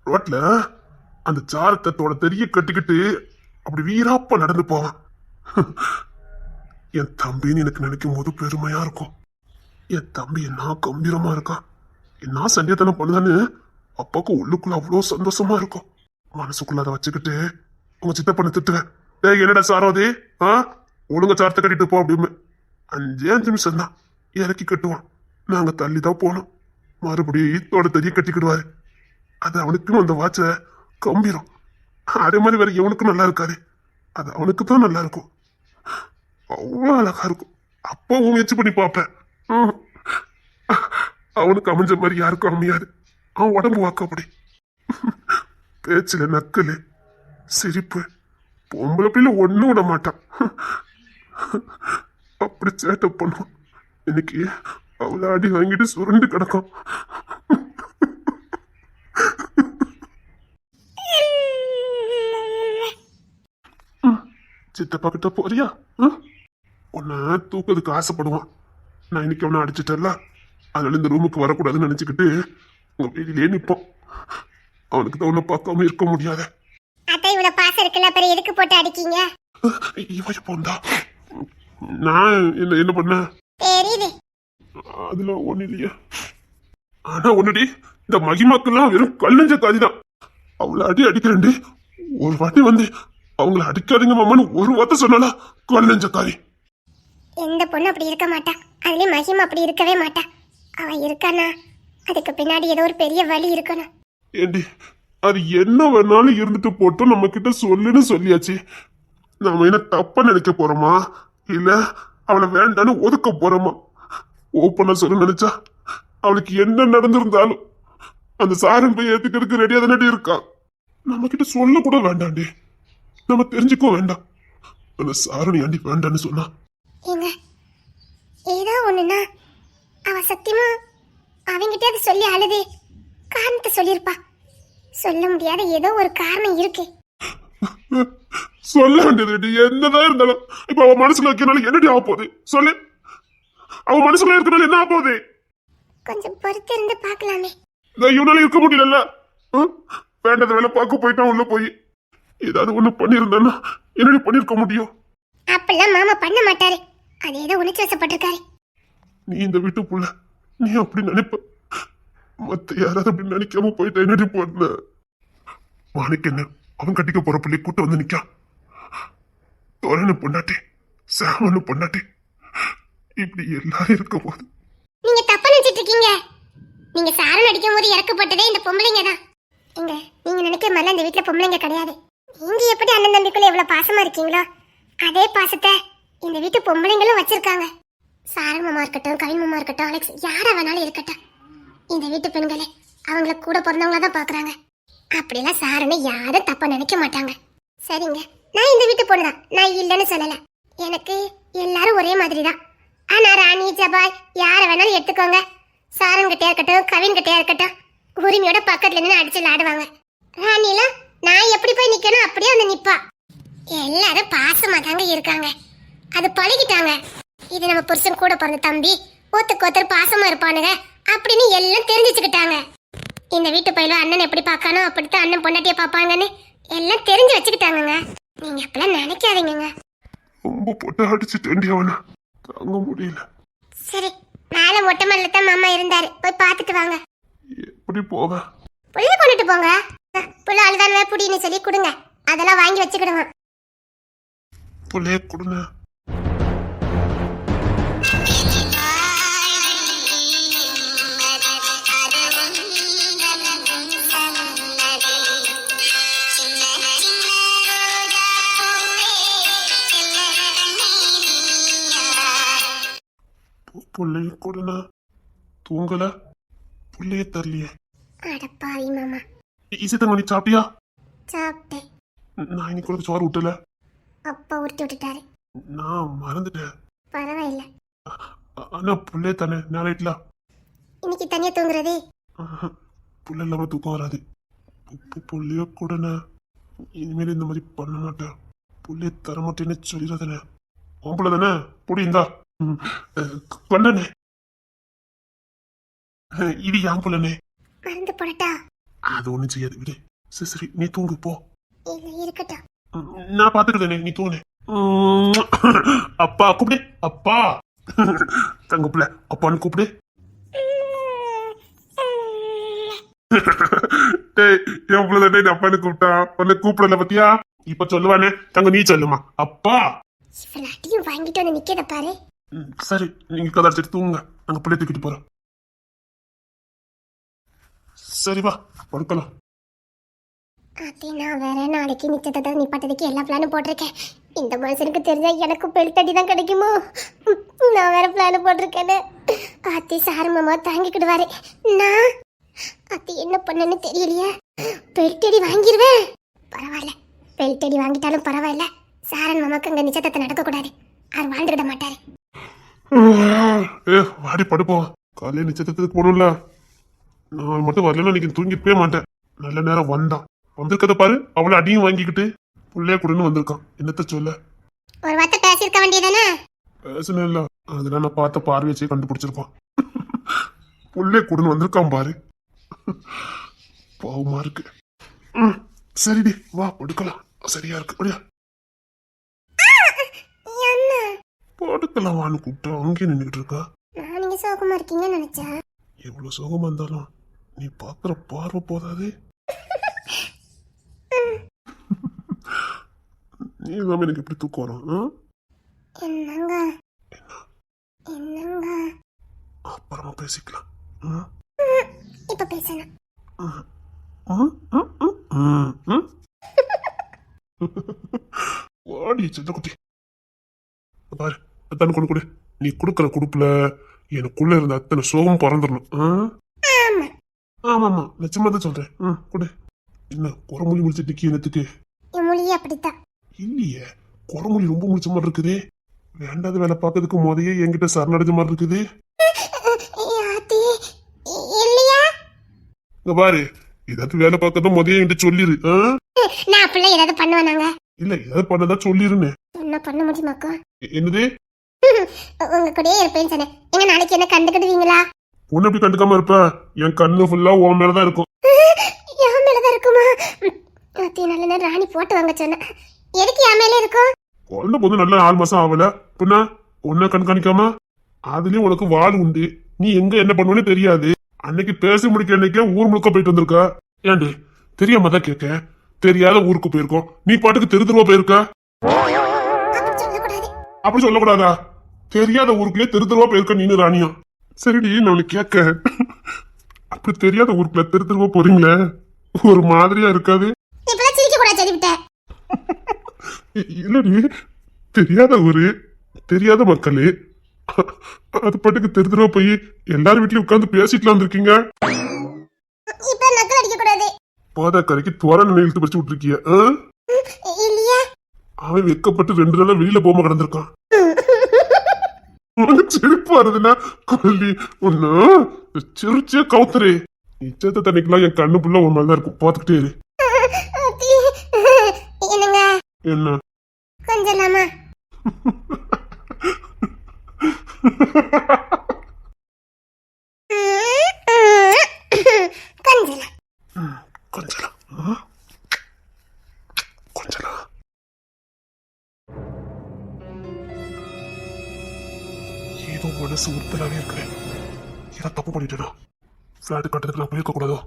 ரோட்ல அந்த சாரத்தோட தெரிய கட்டிக்கிட்டு அப்படி வீராப்ப நடந்து போவான். என் தம்பின்னு எனக்கு நினைக்கும் போது பெருமையா இருக்கும். என் தம்பி என்ன கம்பீரமா இருக்கான், என்ன சண்டியத்தனம் பண்ணுதான்னு அப்பாவுக்கு உள்ளுக்குள்ள அவ்வளோ சந்தோஷமா இருக்கும். மனசுக்குள்ள அதை வச்சுக்கிட்டு உங்க சித்தப்பனை திட்டுவேன். என்னடா சாரோதே, ஒழுங்க சாரத்தை கட்டிட்டு போ அப்படின்னு. 5 நிமிஷம் தான் இறக்கி கட்டுவான். நாங்க தள்ளிதான் போனோம். மறுபடியும் தோட தெரிய கட்டிக்கிடுவாரு. அது அவனுக்குன்னு அந்த வாட்ச கம்பீரம். அதே மாதிரி வேற எவனுக்கும் நல்லா இருக்காது, அது அவனுக்கு தான் நல்லா இருக்கும். அவ்வளோ அழகா இருக்கும். அப்பாவும் முயற்சி பண்ணி பார்ப்பேன். அவனுக்கு அமைஞ்ச மாதிரி யாருக்கும் அமையாது. அவன் உடம்பு வாக்க அப்படி, பேச்சுல நக்கலு, சிரிப்பு. பொம்பளை பிள்ளை ஒண்ணும் விட மாட்டான். அப்படி சேட்டை பண்ணுவான். இன்னைக்கு அவளை அடி வாங்கிட்டு சுருண்டு கிடக்கும். சித்தப்பா கிட்ட போறியா? உன்னை தூக்கிறதுக்கு ஆசைப்படுவான். நான் இன்னைக்கு அவனை அடிச்சிட்டல, அதனால இந்த ரூமுக்கு வரக்கூடாதுன்னு நினைச்சுக்கிட்டு உங்க வெளியிலே நிற்போம். அவனுக்கு தான் உன்னை பார்க்காம இருக்க முடியாத. அத்தை இவ்வளவு பாசம் இருக்குல்ல, அப்புறம் எதுக்கு போட்டு அடிக்கீங்க? இவன் போந்தா நான் என்ன பண்ண? தெரியுது. அதுல ஒண்ணு இல்லையா? ஆனா ஒண்ணுடி, இந்த மகிமாக்கெல்லாம் வெறும் கல்லஞ்ச காதிதான். அவளை அடிக்கிறேன்டி. ஒரு வாட்டி வந்து அவங்கள அடிக்காதீங்க மாமான்னு ஒரு வார்த்தை சொன்னாலா கல்லஞ்ச காதி. எந்த பொண்ணு அப்படி இருக்க மாட்டா. அதுலயும் மகிமா அப்படி இருக்கவே மாட்டா. அவ இருக்கானா அதுக்கு பின்னாடி ஏதோ ஒரு பெரிய வழி இருக்கணும். ஏண்டி, அது என்ன வேணாலும் இருந்துட்டு போட்டோம். நம்ம கிட்ட சொல்லுன்னு சொல்லியாச்சு. நாம என்ன தப்பா நினைக்க போறோமா, இல்ல அவளை வேண்டான்னு ஒதுக்க போறோமா? ஓப்பனா சொல்ல நினைச்சா அவளுக்கு என்ன நடந்திருந்தாலும் அந்த சாரன் போய் ஏத்துக்கிறதுக்கு ரெடியா தானே இருக்கா. நம்ம கிட்ட சொல்ல கூட வேண்டாண்டி, நம்ம தெரிஞ்சுக்க வேண்டாம். அந்த சாரணி ஆண்டி வேண்டான்னு சொன்னா ஏங்க, ஏதோ ஒண்ணுன்னா அவ சத்தியமா அவங்கிட்ட அதை சொல்லி அழுது காரணத்தை சொல்லியிருப்பா. சொல்ல முடியாத ஏதோ ஒரு காரணம் இருக்கு. சொல்ல வேண்டியது என்னதான் இருந்தாலும் இப்ப அவ மனசுல வைக்கிறனால என்னடி ஆக போகுது சொல்லு? அவ மனசுல இருக்கனால என்ன ஆக போகுது? கொஞ்சம் பொறுத்து இருந்து பாக்கலாமே. இவனால இருக்க முடியல. வேண்டத வேலை பார்க்க போயிட்டான் உள்ள போய். ஏதாவது ஒண்ணு பண்ணிருந்தானா என்னடி பண்ணிருக்க முடியும்? அப்பெல்லாம் மாமா பண்ண மாட்டாரு. அது ஏதோ உணர்ச்சி வசப்பட்டிருக்காரு. நீ இந்த வீட்டுக்குள்ள நீ அப்படி நினைப்ப, மத்த யாராவது அப்படி நினைக்காம போயிட்ட என்னடி போன? மாணிக்கண்ண அவன் கட்டிக்க போற பிள்ளை கூட்ட வந்து நிக்கான். தோரனு பொண்டாட்டி, சாமனு பொண்டாட்டி, இப்படி எல்லாரும் இருக்க போது நீங்க தப்பா நினைச்சிட்டு இருக்கீங்க. நீங்க சாரன் அடிக்கும் போது இறக்கப்பட்டதே இந்த பொம்பளைங்க தான். எங்க நீங்க நினைக்கிற மாதிரிலாம் இந்த வீட்டுல பொம்பளைங்க கிடையாது. நீங்க எப்படி அண்ணன் தம்பிக்குள்ள எவ்வளவு பாசமா இருக்கீங்களோ அதே பாசத்தை இந்த வீட்டு பொம்பளைங்களும் வச்சிருக்காங்க. சாரன் மாமா இருக்கட்டும், கவின் மாமா இருக்கட்டும், அலெக்ஸ் யாரா வேணாலும் இருக்கட்டும், இந்த வீட்டு பெண்களே அவங்கள கூட பிறந்தவங்களா தான் பாக்குறாங்க. அப்படிலாம் சாரனை யாரும் தப்பா நினைக்க மாட்டாங்க. சரிங்க, நான் இந்த வீட்டு பொண்ணுதான், நான் இல்லைன்னு சொல்லல. எனக்கு எல்லாரும் ஒரே மாதிரி தான். ஆனா ராணி, ஜபாய் யார வேணாலும் எடுத்துக்கோங்க. சாரன் கிட்டே இருக்கட்டும், கவின் கிட்டே இருக்கட்டும், உரிமையோட பக்கத்துல நின்று அடிச்சு விளையாடுவாங்க. ராணிலாம் நான் எப்படி போய் நிக்கணும் அப்படியே வந்து நிப்பா. எல்லாரும் பாசமா தாங்க இருக்காங்க. அது பழகிட்டாங்க. இது நம்ம புருஷன் கூட பிறந்த தம்பி, ஒத்துக்கு ஒருத்தர் பாசமா இருப்பானுங்க அப்படின்னு எல்லாம் தெரிஞ்சுச்சுக்கிட்டாங்க. இந்த வீட்டு பையில அண்ணன் எப்படி பார்க்கானோ அப்படித்தான் அண்ணன் பொண்டாட்டிய பாப்பாங்கன்னு எல்லாம் தெரிஞ்சு வச்சுக்கிட்டாங்க. நீங்க அப்பெல்லாம் நினைக்காதீங்க. ரொம்ப போட்டு அடிச்சுட்டு அவன தாங்க முடியல. சரி, மேல மொட்டை மல்ல தான் மாமா இருந்தாரு, போய் பார்த்துட்டு வாங்க. எப்படி போவ? புள்ள கொண்டுட்டு போங்க. புள்ள அழுதானே புடின்னு சொல்லி கொடுங்க, அதெல்லாம் வாங்கி வச்சுக்கிடுங்க. புள்ளைய கொடுங்க. புள்ளைய கொடுனா தூங்கல, புள்ளைய தரலையே. அடப்பாவி மாமா. இசைத்தங்க நீ சாப்பிட்டியா? சாப்பிட்டேன். நான் இன்னைக்கு கூட சோறு விட்டல. அப்பா உருட்டி விட்டுட்டாரு. நான் மறந்துட்டேன். பரவாயில்ல. ஆனா புள்ளைய தானே நாளைட்ல இன்னைக்கு தனியா தூங்குறதே. புள்ள இல்லாம தூக்கம் வராது. புள்ளைய கொடுனா, இனிமேல் இந்த மாதிரி பண்ண மாட்டேன். புள்ளைய தர மாட்டேன்னு சொல்லிடாதானே. உன் தானே புடிந்தா கொண்டனே. இது என் புள்ளனே. மறந்து போடட்டா? அது ஒண்ணும் செய்யாது, விடு. சரி நீ தூங்கு போ. இல்ல இருக்கட்டும். நான் பாத்துக்கிறேனே, நீ தூங்கு. அப்பா கூப்பிடு, அப்பா. தங்க பிள்ளை அப்பான்னு கூப்பிடு. என் பிள்ளை தானே அப்பான்னு கூப்பிட்டா, உன்னை கூப்பிடல பத்தியா? இப்ப சொல்லுவானே, தங்க நீ சொல்லுமா அப்பா. இவ்வளவு வாங்கிட்டு வந்து நிக்கத பாரு. சரி, நீங்க கதை அடிச்சிட்டு தூங்குங்க, நாங்க பிள்ளை தூக்கிட்டு போறோம். சரி வா படுக்கலாம். அதே நான் வேற நாளைக்கு நிச்சயத்தை நிப்பாட்டதுக்கு எல்லா பிளானும் போட்டிருக்கேன். இந்த மனுஷனுக்கு தெரிஞ்சா எனக்கு பெல்ட் அடி தான் கிடைக்குமோ? நான் வேற பிளான் போட்டிருக்கேன்னு அத்தி சாரமாமா தாங்கிக்கிடுவாரு. நான் அத்தி என்ன பண்ணேன்னு தெரியலையே. பெல்ட் அடி வாங்கிடுவேன். பரவாயில்ல, பெல்ட் அடி வாங்கிட்டாலும் பரவாயில்ல, சாரன் மாமாக்கு அங்க நிச்சயத்தை நடக்கக்கூடாது. அவர் வாழ்ந்துக்கிட மாட்டாரு. வாடி படுப்போம். காலையில் நிச்சயத்துக்கு போகணும்ல. நான் மட்டும் வரலன்னா இன்னைக்கு தூங்கிட்டு மாட்டேன். நல்ல நேரம் வந்தான். வந்திருக்கத பாரு, அவளை அடியும் வாங்கிக்கிட்டு புள்ளைய கூடன்னு வந்திருக்கான். என்னத்த சொல்ல, ஒரு வார்த்தை பேசியிருக்க வேண்டியதானே? பேசணும் இல்ல, அதெல்லாம் நான் பார்த்த பார்வையை கண்டுபிடிச்சிருப்பான். புள்ளைய கூடன்னு வந்திருக்கான் பாரு. பாவமா இருக்கு. சரிடி, வா படுக்கலாம். சரியா இருக்கு. அப்படியா படுக்கலாம் வான்னு கூப்பிட்டா அங்கே நின்றுகிட்டு இருக்கா. நான் நீங்க சோகமா இருக்கீங்கன்னு நினைச்சா. எவ்வளவு சோகமா இருந்தாலும் நீ பாக்குற பார்வை போதாது. நீ இல்லாம எனக்கு எப்படி தூக்கம் வரும்? என்னங்க என்னங்க, அப்புறமா பேசிக்கலாம். இப்ப பேசணும். வாடி சின்ன குட்டி, பாரு அத்தானு கொண்டு கொடு. நீ கொடுக்கற குடுப்புல எனக்குள்ள இருந்த அத்தனை சோகம் பறந்துடணும். ஆமா ஆமா, நிச்சயமா தான் சொல்றேன். கொடு. என்ன குறமொழி முடிச்சிட்டு நிக்க என்னத்துக்கு? என் மொழியே அப்படித்தான். இல்லையே, குறமொழி ரொம்ப முடிச்ச மாதிரி இருக்குது. வேண்டாத வேலை பார்க்கறதுக்கு முதையே என்கிட்ட சரணடைஞ்ச மாதிரி இருக்குது. இல்லையா? இங்க பாரு, ஏதாவது வேலை பார்க்கறதும் முதையே என்கிட்ட சொல்லிரு. நான் அப்படிலாம் ஏதாவது பண்ணுவேனாங்க? இல்ல, ஏதாவது பண்ணதா சொல்லிருன்னு. என்ன பண்ண முடியுமாக்கா? என்னது? உங்க கூடயே இருப்பேன்னு சொன்னேன். எங்க நாளைக்கு என்ன கண்டுக்கிடுவீங்களா? உன்னை எப்படி கண்டுக்காம இருப்ப? என் கண்ணு ஃபுல்லா உன் மேலதான் இருக்கும். என் மேலதான் இருக்குமா? நல்ல நேரம் ராணி போட்டு வாங்க சொன்னேன். எதுக்கு என் மேல இருக்கும்? குழந்தை போது நல்ல 4 மாசம் ஆகல, பின்ன உன்னை கண்காணிக்காம? அதுலயும் உனக்கு வாழ் உண்டு. நீ எங்க என்ன பண்ணுவேன்னு தெரியாது. அன்னைக்கு பேசி முடிக்க அன்னைக்கே ஊர் முழுக்க போயிட்டு வந்திருக்க. ஏண்டி தெரியாம தான் கேட்க. தெரியாத ஊருக்கு போயிருக்கோம், நீ பாட்டுக்கு தெருவா போயிருக்க. அப்படி சொல்லக்கூடாதா? தெரியாத ஊருக்குள்ளே தெருவா போயிருக்க நீனு ராணியா. சரிடி, நான் உனக்கு கேட்க, அப்படி தெரியாத ஊருக்குள்ள தெருவா போறீங்களே, ஒரு மாதிரியா இருக்காது? இல்லடி, தெரியாத ஊரு, தெரியாத மக்களே, அது பாட்டுக்கு தெருவா போய் எல்லாரும் வீட்லயும் உட்கார்ந்து பேசிட்டு வந்திருக்கீங்க. பாதக்கரைக்கு துவரன் இழுத்து படிச்சு விட்டுருக்கிய. அவன் வெக்கப்பட்டு 2 நாளா வெளியில போகாம கிடந்திருக்கான். சிரிப்பு வருதுன்னா கொல்லி ஒண்ணு சிரிச்சே கவுத்துரு. நிச்சயத்தை தண்ணிக்கெல்லாம் என் கண்ணு புள்ள ஒரு மாதிரிதான் இருக்கும், பாத்துக்கிட்டே இரு. என்ன கொஞ்சலாமா? கொஞ்சலாம் கொஞ்சலாம். ஏதோ மனசு உறுத்தலாவே இருக்கிறேன். ஏதோ தப்பு பண்ணிட்டேனா? பிளாட் கட்டதுக்கு நான் போயிருக்க கூடாதோ?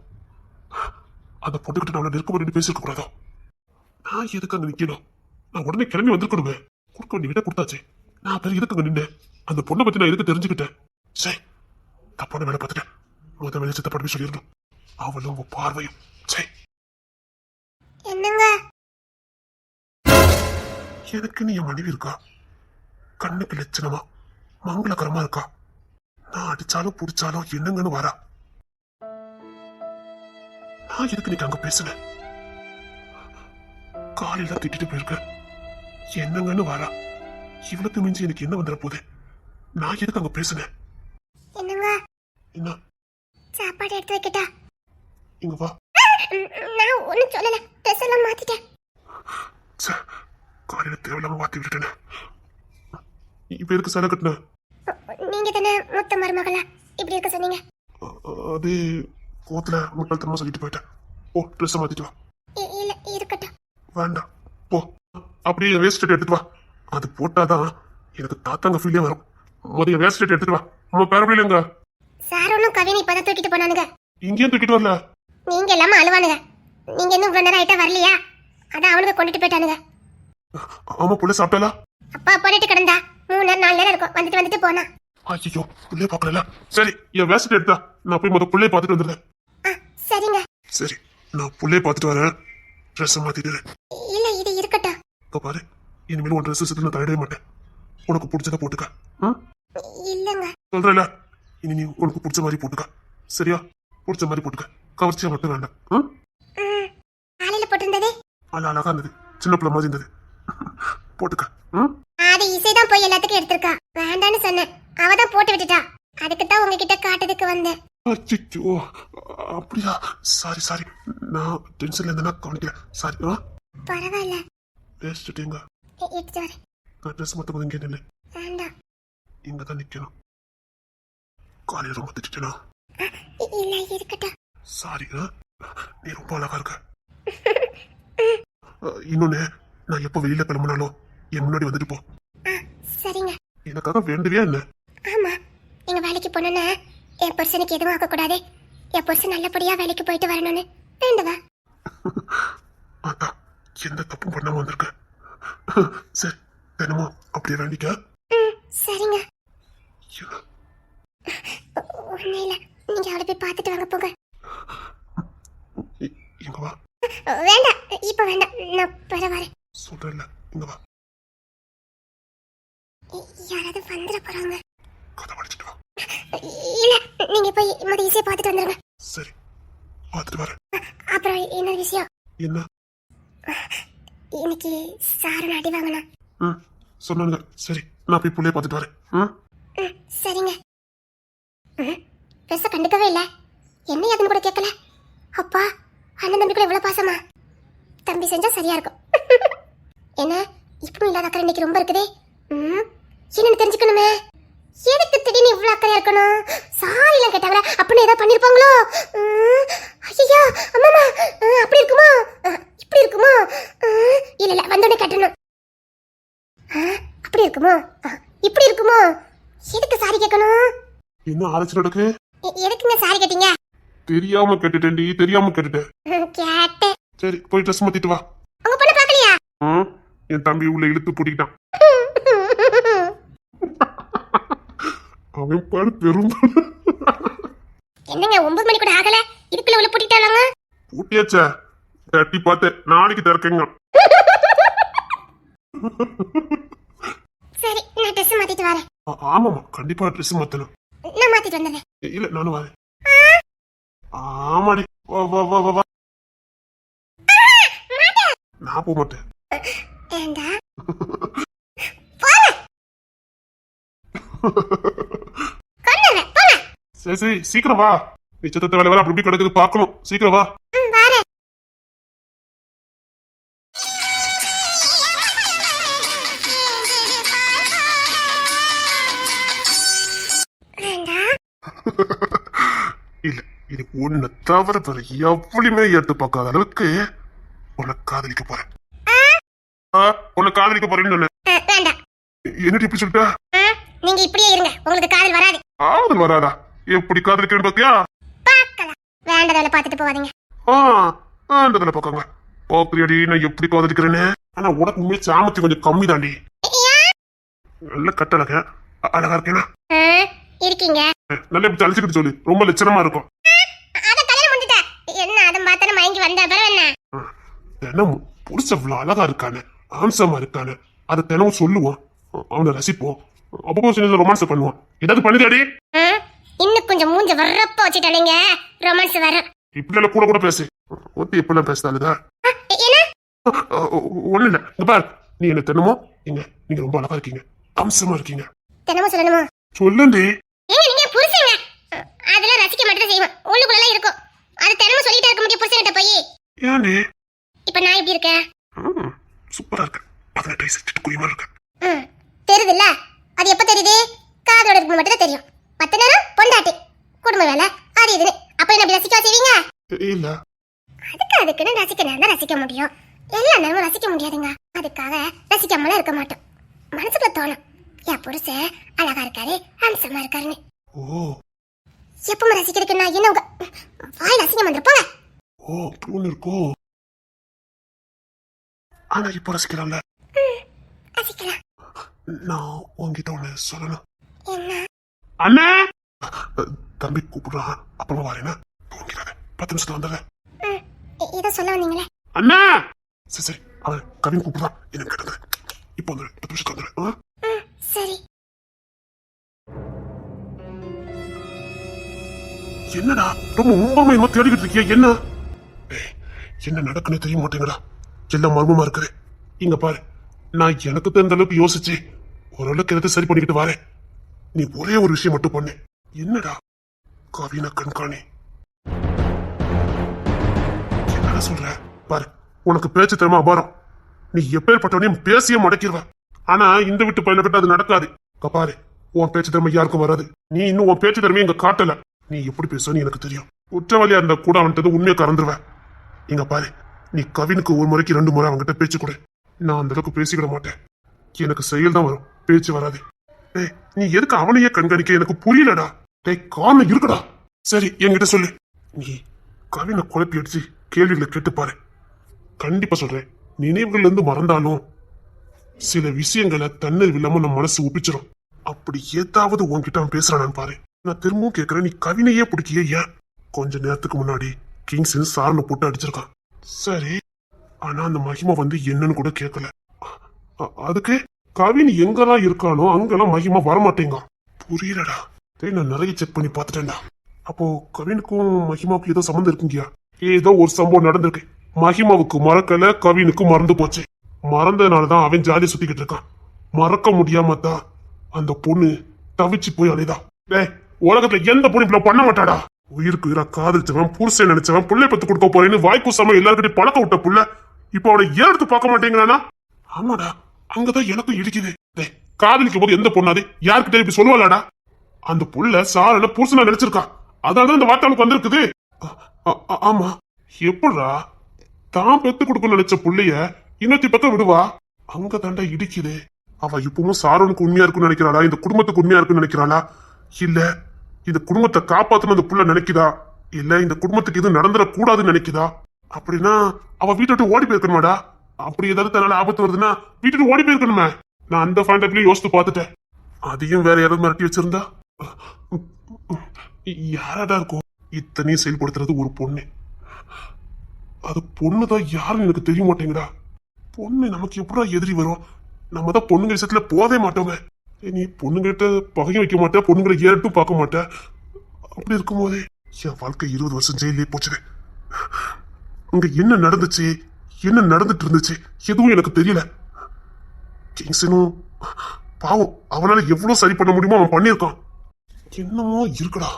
அந்த பொண்ணுகிட்ட நான் நெருக்க பண்ணி பேசிருக்க கூடாதோ? நான் எதுக்கு அங்க நிக்கணும்? நான் உடனே கிளம்பி வந்திருக்கணுமே. கொடுக்க வேண்டிய விட கொடுத்தாச்சு. நான் பேர் எதுக்கு அங்க நின்னேன்? அந்த பொண்ணை பத்தி நான் எதுக்கு தெரிஞ்சுக்கிட்டேன்? சரி, தப்பான வேலை பார்த்துட்டேன். முத வேலை சித்தப்படவே சொல்லிடணும். அவளும் உங்க பார்வையும். சரி, என்னங்க எனக்கு நீ என் மனைவி இருக்கா? கண்ணுக்கு லட்சணமா மங்களகரமா இருக்கா? நான் அடிச்சாலும் புடிச்சாலும் என்னங்கன்னு வரா. நான் எதுக்கு நீங்க அங்க பேசுனேன்? காலையில திட்டிட்டு போயிருக்க, என்னங்கன்னு வரா. இவ்வளவு மிஞ்சி எனக்கு என்ன வந்துட போகுது? நான் எதுக்கு அங்க பேசுனேன்? என்னங்க, என்ன சாப்பாடு எடுத்து வைக்கட்டா? இங்க வா. நான் ஒண்ணும் சொல்லல, ட்ரெஸ் எல்லாம் மாத்திட்டேன். காலையில தேவையில்லாம மாத்தி விட்டுட்டேனே. இப்ப எதுக்கு சலை கட்டின? நீங்க தானே மொத்த மருமகளா இப்படி இருக்க சொன்னீங்க? அது கோத்துல முட்டாள்தனமா சொல்லிட்டு போயிட்டேன். ஓ, ட்ரெஸ் மாத்திட்டு வா. இல்ல இருக்கட்டும். வேண்டாம், போ. அப்படியே வேஸ்ட் எடுத்துட்டு வா. அது போட்டாதான் எனக்கு தாத்தாங்க ஃபீலே வரும். முதல்ல வேஸ்ட் எடுத்துட்டு வா. நம்ம பேரப்பிள்ளைங்க எங்க? சார் ஒன்னும் கவினை இப்பதான் தூக்கிட்டு போனானுங்க. இங்கேயும் தூக்கிட்டு வரல. நீங்க எல்லாமே அழுவானுங்க. நீங்க இன்னும் இவ்வளவு நேரம் ஆயிட்டா வரலையா? அதான் அவனுக்கு கொண்டுட்டு போயிட்டானுங்க. ஆமா, புள்ள சாப்பிட்டாலா? அப்பா போட்டுட்டு கிடந்தா 3 நேரம் 4 நேரம் இருக்கும். வந்துட்டு போனா. ஐயோ, புள்ளைய பாக்கல. சரி, என் வேஸ்ட் எடுத்தா நான் போய் முத புள்ளைய பாத்துட்டு வந்துடுறேன். சரிங்க. சரி, நான் புள்ளைய பாத்துட்டு வரேன். ட்ரெஸ் மாத்திட்டு. இல்ல, இது இருக்கட்டும். இப்ப பாரு, இனிமேல் உன் ட்ரெஸ் நான் தலையிடவே மாட்டேன். உனக்கு பிடிச்சத போட்டுக்க. இல்லங்க, சொல்றல, இனி நீ உனக்கு பிடிச்ச மாதிரி போட்டுக்க. சரியா? பிடிச்ச மாதிரி போட்டுக்க. கவர்ச்சியா மட்டும் வேண்டாம். காலையில போட்டிருந்ததே அழகா இருந்தது. சின்ன பிள்ளை மாதிரி இருந்தது. போட்டுக்க. ம்? அது இசைதான் போய் எல்லாத்துக்கும் எடுத்திருக்கா. வேண்டான்னு சொன்னேன், அவதான் போட்டு விட்டுட்டா. அதுக்கு தான் உங்ககிட்ட காட்டுறதுக்கு வந்தேன். அச்சோ, அப்படியா? சாரி, நான் டென்ஷன்ல இருந்தேன்னா கவனிக்கல. சாரி. பரவாயில்ல, பேசிட்டீங்க. எடுத்து வரேன். நான் ட்ரெஸ் மட்டும் கொஞ்சம் இங்கே நில்லு. வேண்டாம். இங்க தான் நிக்கணும். காலையில ரொம்ப திட்டேனா? இல்ல, இருக்கட்டும். சாரி. நீ ரொம்ப அழகா இருக்க. இன்னொன்னு, நான் எப்ப வெளியில கிளம்புனாலும் என் முன்னாடி வந்துட்டு போ. சரிங்க. எனக்காக வேண்டுவியா என்ன? ஆமா, நீங்க வேலைக்கு போனோன்னா என் பர்சனுக்கு எதுவும் ஆக கூடாது, என் பர்சன் நல்லபடியா வேலைக்கு போயிட்டு வரணும்னு வேண்டுவா. அதான் எந்த தப்பும் பண்ணாம வந்திருக்க. சரி, தினமும் அப்படியே வேண்டிக்க. சரிங்க. ஒண்ணு இல்ல, நீங்க அவளை போய் பார்த்துட்டு வாங்க, போங்க. இங்க வா. வேண்டாம், இப்ப வேண்டாம், நான் பரவாயில்ல. சொல்றேன்ல, இங்க வா. யாராவது வந்துட போறாங்க. கதை படிச்சுட்டு வா. இல்ல, நீங்க போய் மதிய இசையை பார்த்துட்டு வந்துருங்க. சரி, பார்த்துட்டு வரேன். அப்புறம் இன்னொரு விஷயம், என்ன? இன்னைக்கு சாரு அடி வாங்கணும். சொன்னானுங்க. சரி, நான் போய் புள்ளைய பார்த்துட்டு வரேன். சரிங்க. பெருசா கண்டுக்கவே இல்ல, என்ன ஏதுன்னு கூட கேட்கல. அப்பா, அண்ணன் தம்பி கூட இவ்வளவு பாசமா? தம்பி செஞ்சா சரியா இருக்கும். என்ன இப்பவும் இல்லாத அக்கறை இன்னைக்கு ரொம்ப இருக்குதே. என்னன்னு தெரிஞ்சுக்கணுமே. எதுக்கு திடீர்னு இவ்வளவு அக்கறையா இருக்கணும்? சாரி எல்லாம் கேட்டாங்க அப்படின்னு ஏதாவது பண்ணிருப்பாங்களோ? ஐயோ அம்மாமா, அப்படி இருக்குமோ? இப்படி இருக்குமோ? இல்ல வந்தோடனே கட்டணும். அப்படி இருக்குமோ? இப்படி இருக்குமோ? எதுக்கு சாரி கேட்கணும்? என்ன ஆலோசனை நடக்கு? எதுக்குங்க சாரி கேட்டீங்க? தெரியாம கேட்டுட்டேன்டி, தெரியாம கேட்டுட்டேன். கேட்டேன். சரி, போய் ட்ரெஸ் மாத்திட்டு வா. உங்க பொண்ணு பாக்கலையா? என் தம்பி உள்ள இழுத்து பூட்டிக்கிட்டான். அவன் பாரு பெரும். என்னங்க 9 மணி கூட ஆகல, இதுக்குள்ள உள்ள பூட்டிட்டாங்க. பூட்டியாச்சா? தட்டி பார்த்தேன், நாளைக்கு திறக்கங்க. சரி, நான் ட்ரெஸ் மாத்திட்டு வரேன். ஆமாமா, கண்டிப்பா ட்ரெஸ் மாத்தணும். நான் மாத்திட்டு வந்துடுறேன். இல்ல, நானும் வரேன். ஆமாடி, வா வா வா வா வா. நான் போக மாட்டேன். ஏண்டா? சரி சரி, சீக்கிரம் வா. நிச்சயத்தை வேலை வேலை அப்படி இப்படி கிடக்குது, பார்க்கணும். சீக்கிரம் வா. இல்ல, இது ஒண்ணு தவிர வேற எவ்வளவுமே ஏத்து பார்க்காத அளவுக்கு உன்னை காதலிக்க போறேன். உன்னை காதலிக்க போறேன்னு சொன்னேன். வேண்டாம். என்னடி இப்படி சொல்லிட்ட? நீங்க இப்படியே இருங்க, உங்களுக்கு காதல் வராது. காதல் வராதா? எப்படி காதலிக்கிறேன்னு பாத்தியா? பார்க்கலாம். வேண்டதால பாத்துட்டு போவாதீங்க. அந்த தலை பாக்காங்க. பாக்குறியாடி நான் எப்படி காதலிக்கிறேன்னு? ஆனா உனக்கு உண்மையே சாமத்தி கொஞ்சம் கம்மி தாண்டி. நல்ல கட்டழக, அழகா இருக்கேனா? இருக்கீங்க. நல்ல இப்படி அழிச்சுக்கிட்டு சொல்லு, ரொம்ப லட்சணமா இருக்கும். அத கல்யாணம் பண்ணிட்ட என்ன அதம் பார்த்தன மயங்கி வந்தா பரவ என்ன? தினமும் புருஷன் இவ்வளவு அழகா இருக்கானே, ஆம்சமா இருக்கானே, அதை தினமும் சொல்லுவோம், அவனை ரசிப்போம், அப்போ சின்ன ரொமான்ஸ் பண்ணுவான். ஏதாவது பண்ணுதாடி? இன்னும் கொஞ்சம் மூஞ்ச வரப்ப வச்சுட்டாலீங்க, ரொமான்ஸ் வர. இப்படி எல்லாம் கூட கூட பேசு. ஒத்தி எப்பெல்லாம் பேசுதாலுதா? என்ன? ஒண்ணு இல்ல, இங்க பாரு, நீ என்ன தினமும் நீங்க ரொம்ப அழகா இருக்கீங்க, அம்சமா இருக்கீங்க. தினமும் சொல்லணுமா? சொல்லுண்டி. ஏங்க நீங்க புருஷங்க, அதெல்லாம் ரசிக்க மட்டும் செய்வோம், உள்ளுக்குள்ள இருக்கும். அது தினமும் சொல்லிட்டே இருக்க முடியும் புருஷன்கிட்ட போய். ஏன்டி? இப்ப நான் எப்படி இருக்கேன்? சூப்பரா இருக்கு. 18 வயசு குடிமா இருக்கு. தெரியுதுல்ல? அது எப்ப தெரியுது? காதோட இருக்கும் மட்டும் தான் தெரியும். மத்த நேரம் பொண்டாட்டி, குடும்ப வேலை, அது இதுன்னு. அப்ப என்ன அப்படி ரசிக்க செய்வீங்க? இல்ல, அதுக்குன்னு ரசிக்கணும் ரசிக்க முடியும். எல்லா நேரமும் ரசிக்க முடியாதுங்க. அதுக்காக ரசிக்காமலாம் இருக்க மாட்டோம். மனசுக்குள்ள தோணும், என் புருஷன் அழகா இருக்காரு, அம்சமா இருக்காருன்னு. எப்பவும் ரசிக்கிறதுக்கு நான் என்ன உங்க வாயில் அசிங்கம் வந்துருப்போங்க. அப்படி ஒண்ணு இருக்கும். ஆனா இப்ப ரசிக்கலாம்ல? ரசிக்கலாம். நான் உங்ககிட்ட ஒண்ணு சொல்லணும். என்ன? அண்ணா, தம்பி கூப்பிடுறான், அப்புறமா வரேன்னா தூங்கிறாத. 10 நிமிஷத்துல வந்துடுறேன். ஏதோ சொல்ல வந்தீங்களே அண்ணா. சரி சரி, அவன் கவின் கூப்பிடுறான், என்ன கேட்டது. இப்போ வந்துடு, 10 நிமிஷத்துக்கு வந்துடு. சரி. என்னடா ரொம்ப உண்மை தேடிக்கிட்டு இருக்கியா? என்ன என்ன நடக்குன்னு தெரிய மாட்டேங்கடா. எல்லாம் மர்மமா இருக்குது. இங்க பாரு, நான் எனக்கு தெரிந்த அளவுக்கு யோசிச்சு ஓரளவுக்கு எதாவது சரி பண்ணிக்கிட்டு வரேன். நீ ஒரே ஒரு விஷயம் மட்டும் பண்ணு. என்னடா? கவினை கண்காணி. என்னடா சொல்ற? பாரு, உனக்கு பேச்சு திறமை அபாரம். நீ எப்பேற்பட்டவனையும் பேசிய முடக்கிடுவ. ஆனா இந்த வீட்டு பையனை கிட்ட அது நடக்காது. பாரு, உன் பேச்சு திறமை யாருக்கும் வராது. நீ இன்னும் உன் பேச்சு திறமையை இங்க காட்டல. நீ எப்படி பேசுவன்னு எனக்கு தெரியும். குற்றவாளியா இருந்தா கூட அவன்கிட்ட உண்மையை கறந்துருவ. இங்க பாரு, நீ கவினுக்கு ஒரு முறைக்கு 2 முறை அவன்கிட்ட பேச்சு கொடு. நான் அந்த அளவுக்கு பேசிக்கிட மாட்டேன். எனக்கு செயல் தான் வரும், பேச்சு வராது. டேய், நீ எதுக்கு அவனையே கண்காணிக்க? எனக்கு புரியலடா. டேய், காரணம் இருக்குடா. சரி, என்கிட்ட சொல்லு. நீ கவினை குழப்பி அடிச்சு கேள்விகளை கேட்டு பாரு. கண்டிப்பா சொல்றேன், நினைவுகள்ல இருந்து மறந்தாலும் சில விஷயங்களை தண்ணீர் இல்லாம நம்ம மனசு ஒப்பிச்சிடும். அப்படி ஏதாவது உன்கிட்ட அவன் பேசுறானான்னு பாரு. நான் திரும்பவும் கேட்கிறேன், நீ கவினையே பிடிக்கிய ஏன்? கொஞ்ச நேரத்துக்கு முன்னாடி கிங்ஸின் சாரனை போட்டு அடிச்சிருக்கான். சரி, ஆனா அந்த மகிமா வந்து என்னன்னு கூட கேட்கல. அதுக்கு கவின் எங்கெல்லாம் இருக்கானோ அங்கெல்லாம் மகிமா வரமாட்டேங்க. புரியலடா. டேய், நான் நிறைய செக் பண்ணி பார்த்துட்டேன்டா. அப்போ கவினுக்கும் மகிமாவுக்கும் ஏதோ சம்மந்தம் இருக்குங்கயா? ஏதோ ஒரு சம்பவம் நடந்திருக்கு. மகிமாவுக்கு மறக்கல, கவினுக்கு மறந்து போச்சு. மறந்ததுனாலதான் அவன் ஜாலியா சுத்திக்கிட்டு இருக்கான். மறக்க முடியாம தான் அந்த பொண்ணு தவிச்சு போய் அலைதா. டேய், உலகத்துல எந்த பொண்ணு இப்ப பண்ண மாட்டாடா. உயிருக்கு உயிரா காதலிச்சவன், புருஷன் நினைச்சவன், புள்ளை பத்து கொடுக்க போறேன்னு வாய்க்குசாம எல்லாருக்கிட்டையும் பழக்க விட்ட புள்ள இப்ப அவளை ஏறெடுத்து பார்க்க மாட்டேங்கிறானா? ஆமாடா, அங்கதான் எனக்கும் இடிக்குது. டேய், காதலிக்கும் போது எந்த பொண்ணாது யாருக்கிட்ட இப்படி சொல்லுவாளாடா? அந்த புள்ள சாரன புருஷனா நினைச்சிருக்கா. அதனாலதான் இந்த வார்த்தை அவனுக்கு வந்திருக்குது. ஆமா, எப்படா தான் பெத்து கொடுக்க நினைச்ச புள்ளைய இன்னொத்தி பக்கம் விடுவா? அங்க தாண்டா இடிக்குது. அவ இப்பவும் சாரனுக்கு உண்மையா இருக்குன்னு நினைக்கிறாளா? இந்த குடும்பத்துக்கு உண்மையா இருக்குன்னு நினைக்கிறாளா? இல்ல இந்த குடும்பத்தை காப்பாத்தணும் அந்த புள்ள நினைக்குதா? இல்ல இந்த குடும்பத்துக்கு இது நடந்துடக்கூடாதுன்னு நினைக்குதா? அப்படின்னா அவ வீட்டை விட்டு ஓடி போயிருக்கணுமாடா? அப்படி ஏதாவது தன்னால ஆபத்து வருதுன்னா வீட்டுக்கு ஓடி போயிருக்கணுமே. நான் அந்த பாயிண்ட் யோசித்து பார்த்துட்டேன். அதையும் வேற யாராவது மிரட்டி வச்சிருந்தா யாராடா இருக்கும்? இத்தனையும் செயல்படுத்துறது ஒரு பொண்ணு. அது பொண்ணுதான் யாருன்னு எனக்கு தெரிய மாட்டேங்குதா. பொண்ணு நமக்கு எப்படா எதிரி வரும்? நம்ம தான் பொண்ணுங்க விஷயத்துல போதே மாட்டோமே. நீ பொண்ணுங்கிட்ட பகையும் வைக்க மாட்டேன், பொண்ணுங்களை ஏறட்டும் பார்க்க மாட்டேன். அப்படி இருக்கும் போதே என் வாழ்க்கை 20 வருஷம் ஜெயிலே போச்சுது. இங்க என்ன நடந்துச்சு, என்ன நடந்துட்டு இருந்துச்சு எதுவும் எனக்கு தெரியல. கிங்ஸனும் பாவம், அவனால எவ்வளவு சரி பண்ண முடியுமோ அவன் பண்ணியிருக்கான். என்னமோ இருக்குடா.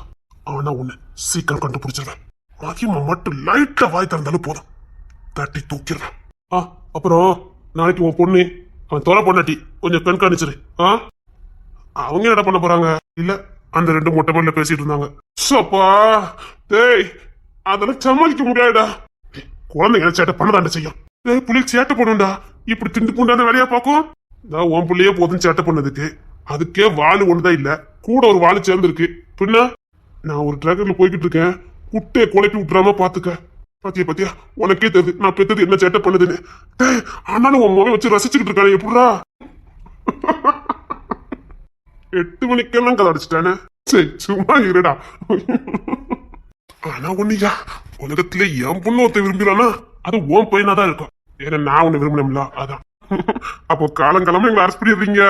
அவனா உன்னை சீக்கிரம் கண்டுபிடிச்சிருவேன். மகிமா மட்டும் லைட்டா வாய் திறந்தாலும் போதும், தட்டி தூக்கிடுவேன். அப்புறம் நாளைக்கு உன் பொண்ணு அவன் தொலை பொண்ணாட்டி கொஞ்சம் கண்காணிச்சிரு. அவங்க என்ன பண்ண போறாங்க? இல்ல, அந்த 2 மொட்டை மண்ணில பேசிட்டு இருந்தாங்க. சப்பா, டேய், அதெல்லாம் சமாளிக்க முடியாதுடா. குழந்தைங்க சேட்டை பண்ணதாண்ட செய்யும். டேய், புள்ளைக்கு சேட்டை பண்ணுண்டா. இப்படி திண்டு புண்டான வேலையா பார்க்கும். உன் பிள்ளையே போதும் சேட்டை பண்ணதுக்கு. அதுக்கே வாலு ஒண்ணுதான் இல்ல, கூட ஒரு வாலு சேர்ந்துருக்கு. பின்ன நான் ஒரு டிராகர்ல போய்கிட்டு இருக்கேன். குட்டையை குழப்பி விட்டுறாம பாத்துக்க. பாத்தியா பாத்தியா, உனக்கே தெரியுது நான் பெத்தது என்ன சேட்டை பண்ணுதுன்னு. டேய், ஆனாலும் உன் முகம் வச்சு ரசிச்சுக்கிட்டு இருக்கானே எப்படா? 8 மணிக்கெல்லாம் கதை அடிச்சுட்டானே. சரி, சும்மா இருடா. ஆனா ஒண்ணுயா, உலகத்துல என் பொண்ணு ஒருத்த விரும்புறானா அது உன் பையனாதான் இருக்கும். ஏன்னா நான் உன்னை விரும்பினோம்ல, அதான். அப்போ காலங்காலமா எங்களை அரசு பண்ணிடுறீங்க.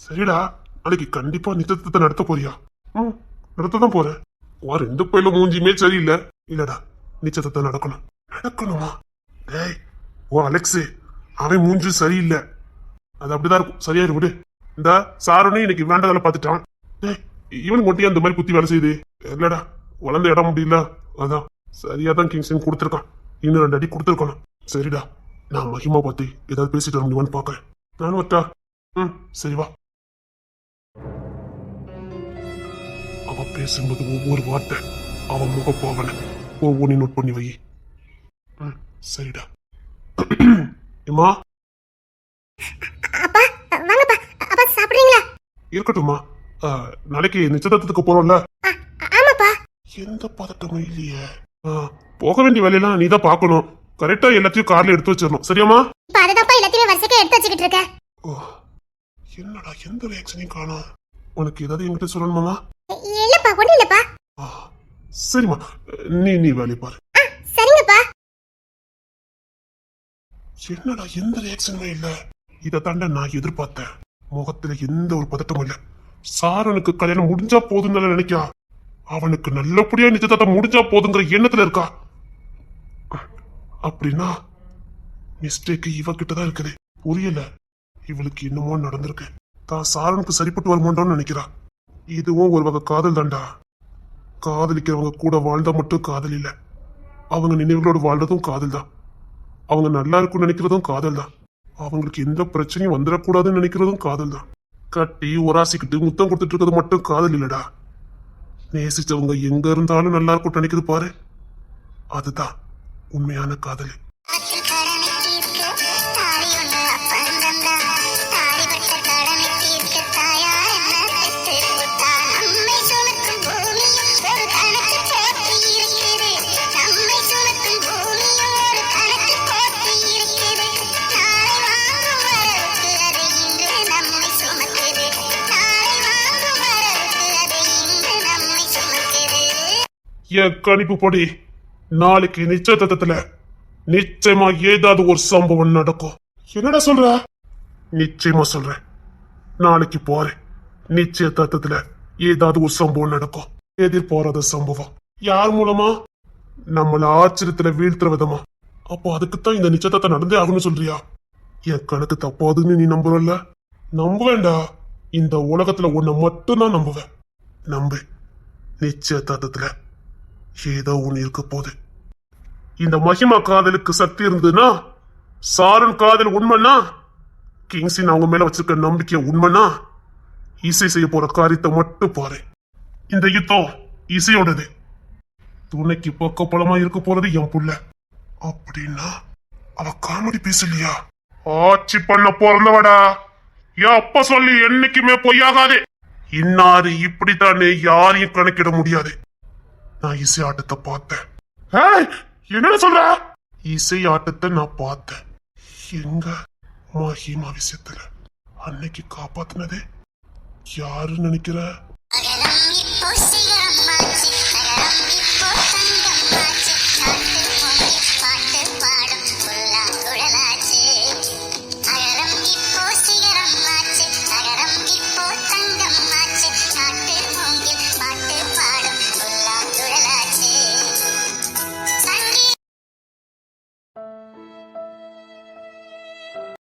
சரிடா, நாளைக்கு கண்டிப்பா நிச்சயத்தை நடத்த போறியா? நடத்ததான் போறேன். 2 பையில மூஞ்சியுமே சரியில்லை. இல்லடா, நிச்சயத்தை நடக்கணும். நடக்கணுமா? டேய், அலெக்ஸ் அவன் மூஞ்சி சரியில்லை. அது அப்படிதான் இருக்கும். சரியாயிரு விடு. இந்த சாரனே இன்னைக்கு வேண்டதால பாத்துட்டான். இவனுக்கு மட்டும் அந்த மாதிரி புத்தி வேலை செய்யுது. இல்லடா, வளர்ந்த இடம் முடியல. அதான் சரியாதான் கிங்ஸன் கொடுத்துருக்கான். இன்னும் 2 அடி கொடுத்துருக்கணும். சரிடா, நான் மகிமா பார்த்து ஏதாவது பேசிட்டு வர முடியுமான்னு பாக்குறேன். நானும் வட்டா. சரி வா. அவ பேசும்போது ஒவ்வொரு வார்த்தை, அவன் முகப்பாவனை ஒவ்வொன்றையும் நோட் பண்ணி வை. சரிடா. ஏமா இருக்கட்டும்மா. நாளைக்கு நிச்சயதார்த்தத்துக்கு போறோம்ல? எந்த பதட்டமும் இல்லையே. போக வேண்டிய வேலையெல்லாம் நீ தான் பாக்கணும். கரெக்டா எல்லாத்தையும் கார்ல எடுத்து வச்சிடணும். சரியாமா? என்னடா, எந்த ரியாக்ஷனையும் காணோம். உனக்கு ஏதாவது என்கிட்ட சொல்லணுமா? சரிம்மா, நீ வேலையை பாரு. என்னடா, எந்த ரியாக்ஷனுமே இல்ல. இதை தாண்ட நான் எதிர்பார்த்தேன். முகத்துல எந்த ஒரு பதட்டமும் இல்ல. சாரனுக்கு கல்யாணம் முடிஞ்சா போதுன்னு நினைக்கா. அவனுக்கு நல்லபடியா நிச்சயதார்த்தம் முடிஞ்சா போதுங்கிற எண்ணத்துல இருக்கா. அப்படின்னா மிஸ்டேக் இவகிட்ட தான் இருக்குது. புரியல, இவளுக்கு என்னமோ நடந்திருக்கு. தான் சாரனுக்கு சரிப்பட்டு வரமாட்டோம்னு நினைக்கிறா. இதுவும் ஒரு வகை காதல் தான்டா. காதலிக்கிறவங்க கூட வாழ்ந்தா மட்டும் காதல் இல்ல, அவங்க நினைவுகளோடு வாழ்றதும் காதல் தான். அவங்க நல்லா இருக்கும்னு நினைக்கிறதும் காதல் தான். அவங்களுக்கு எந்த பிரச்சனையும் வந்துடக்கூடாதுன்னு நினைக்கிறதும் காதல் தான். கட்டி உராசிக்கிட்டு முத்தம் கொடுத்துட்டு இருக்கிறது மட்டும் காதல் இல்லடா. நேசிச்சவங்க எங்க இருந்தாலும் நல்லா இருக்கும் நினைக்கிறது பாரு, அதுதான் உண்மையான காதல். என் கணிப்பு படி நாளைக்கு நிச்சயத்துல நிச்சயமா ஏதாவது ஒரு சம்பவம் நடக்கும். என்னடா சொல்ற? நிச்சயமா சொல்றேன். நாளைக்கு போறேன், நிச்சயத்துல ஏதாவது ஒரு சம்பவம் நடக்கும். எதிர்பாராத சம்பவம். யார் மூலமா? நம்மள ஆச்சரியத்துல வீழ்த்துற விதமா. அப்போ அதுக்குத்தான் இந்த நிச்சயத்தை நடந்தே ஆகணும்னு சொல்றியா? என் கணக்கு தப்பாதுன்னு நீ நம்புறல்ல? நம்புவேண்டா. இந்த உலகத்துல உன்னை மட்டும் தான் நம்புவேன். நம்பு, நிச்சயத்துல ஏதோ ஒண்ணு இருக்க போகுது. இந்த மகிமா காதலுக்கு சக்தி இருந்ததுன்னா, சாரன் காதல் உண்மைன்னா, கிங்ஸின் அவங்க மேல வச்சிருக்க நம்பிக்கை உண்மைன்னா, இசை செய்ய போற காரியத்தை மட்டும் பாரு. இந்த யுத்தம் இசையோடது. துணைக்கு பக்கபலமா இருக்க போறது என் புள்ள. அப்படின்னா அவ காமெடி பேசலையா? ஆட்சி பண்ண பிறந்தவடா. என் அப்பா சொல்லி என்னைக்குமே பொய்யாகாது. இன்னாரு இப்படித்தானே யாரையும் கணக்கிட முடியாது. நான் இசை ஆட்டத்தை பார்த்தேன். என்ன சொல்ற? இசை ஆட்டத்தை நான் பார்த்தேன். எங்க? மகிமா விஷயத்துல அன்னைக்கு காப்பாத்தினதே யாருன்னு நினைக்கிற?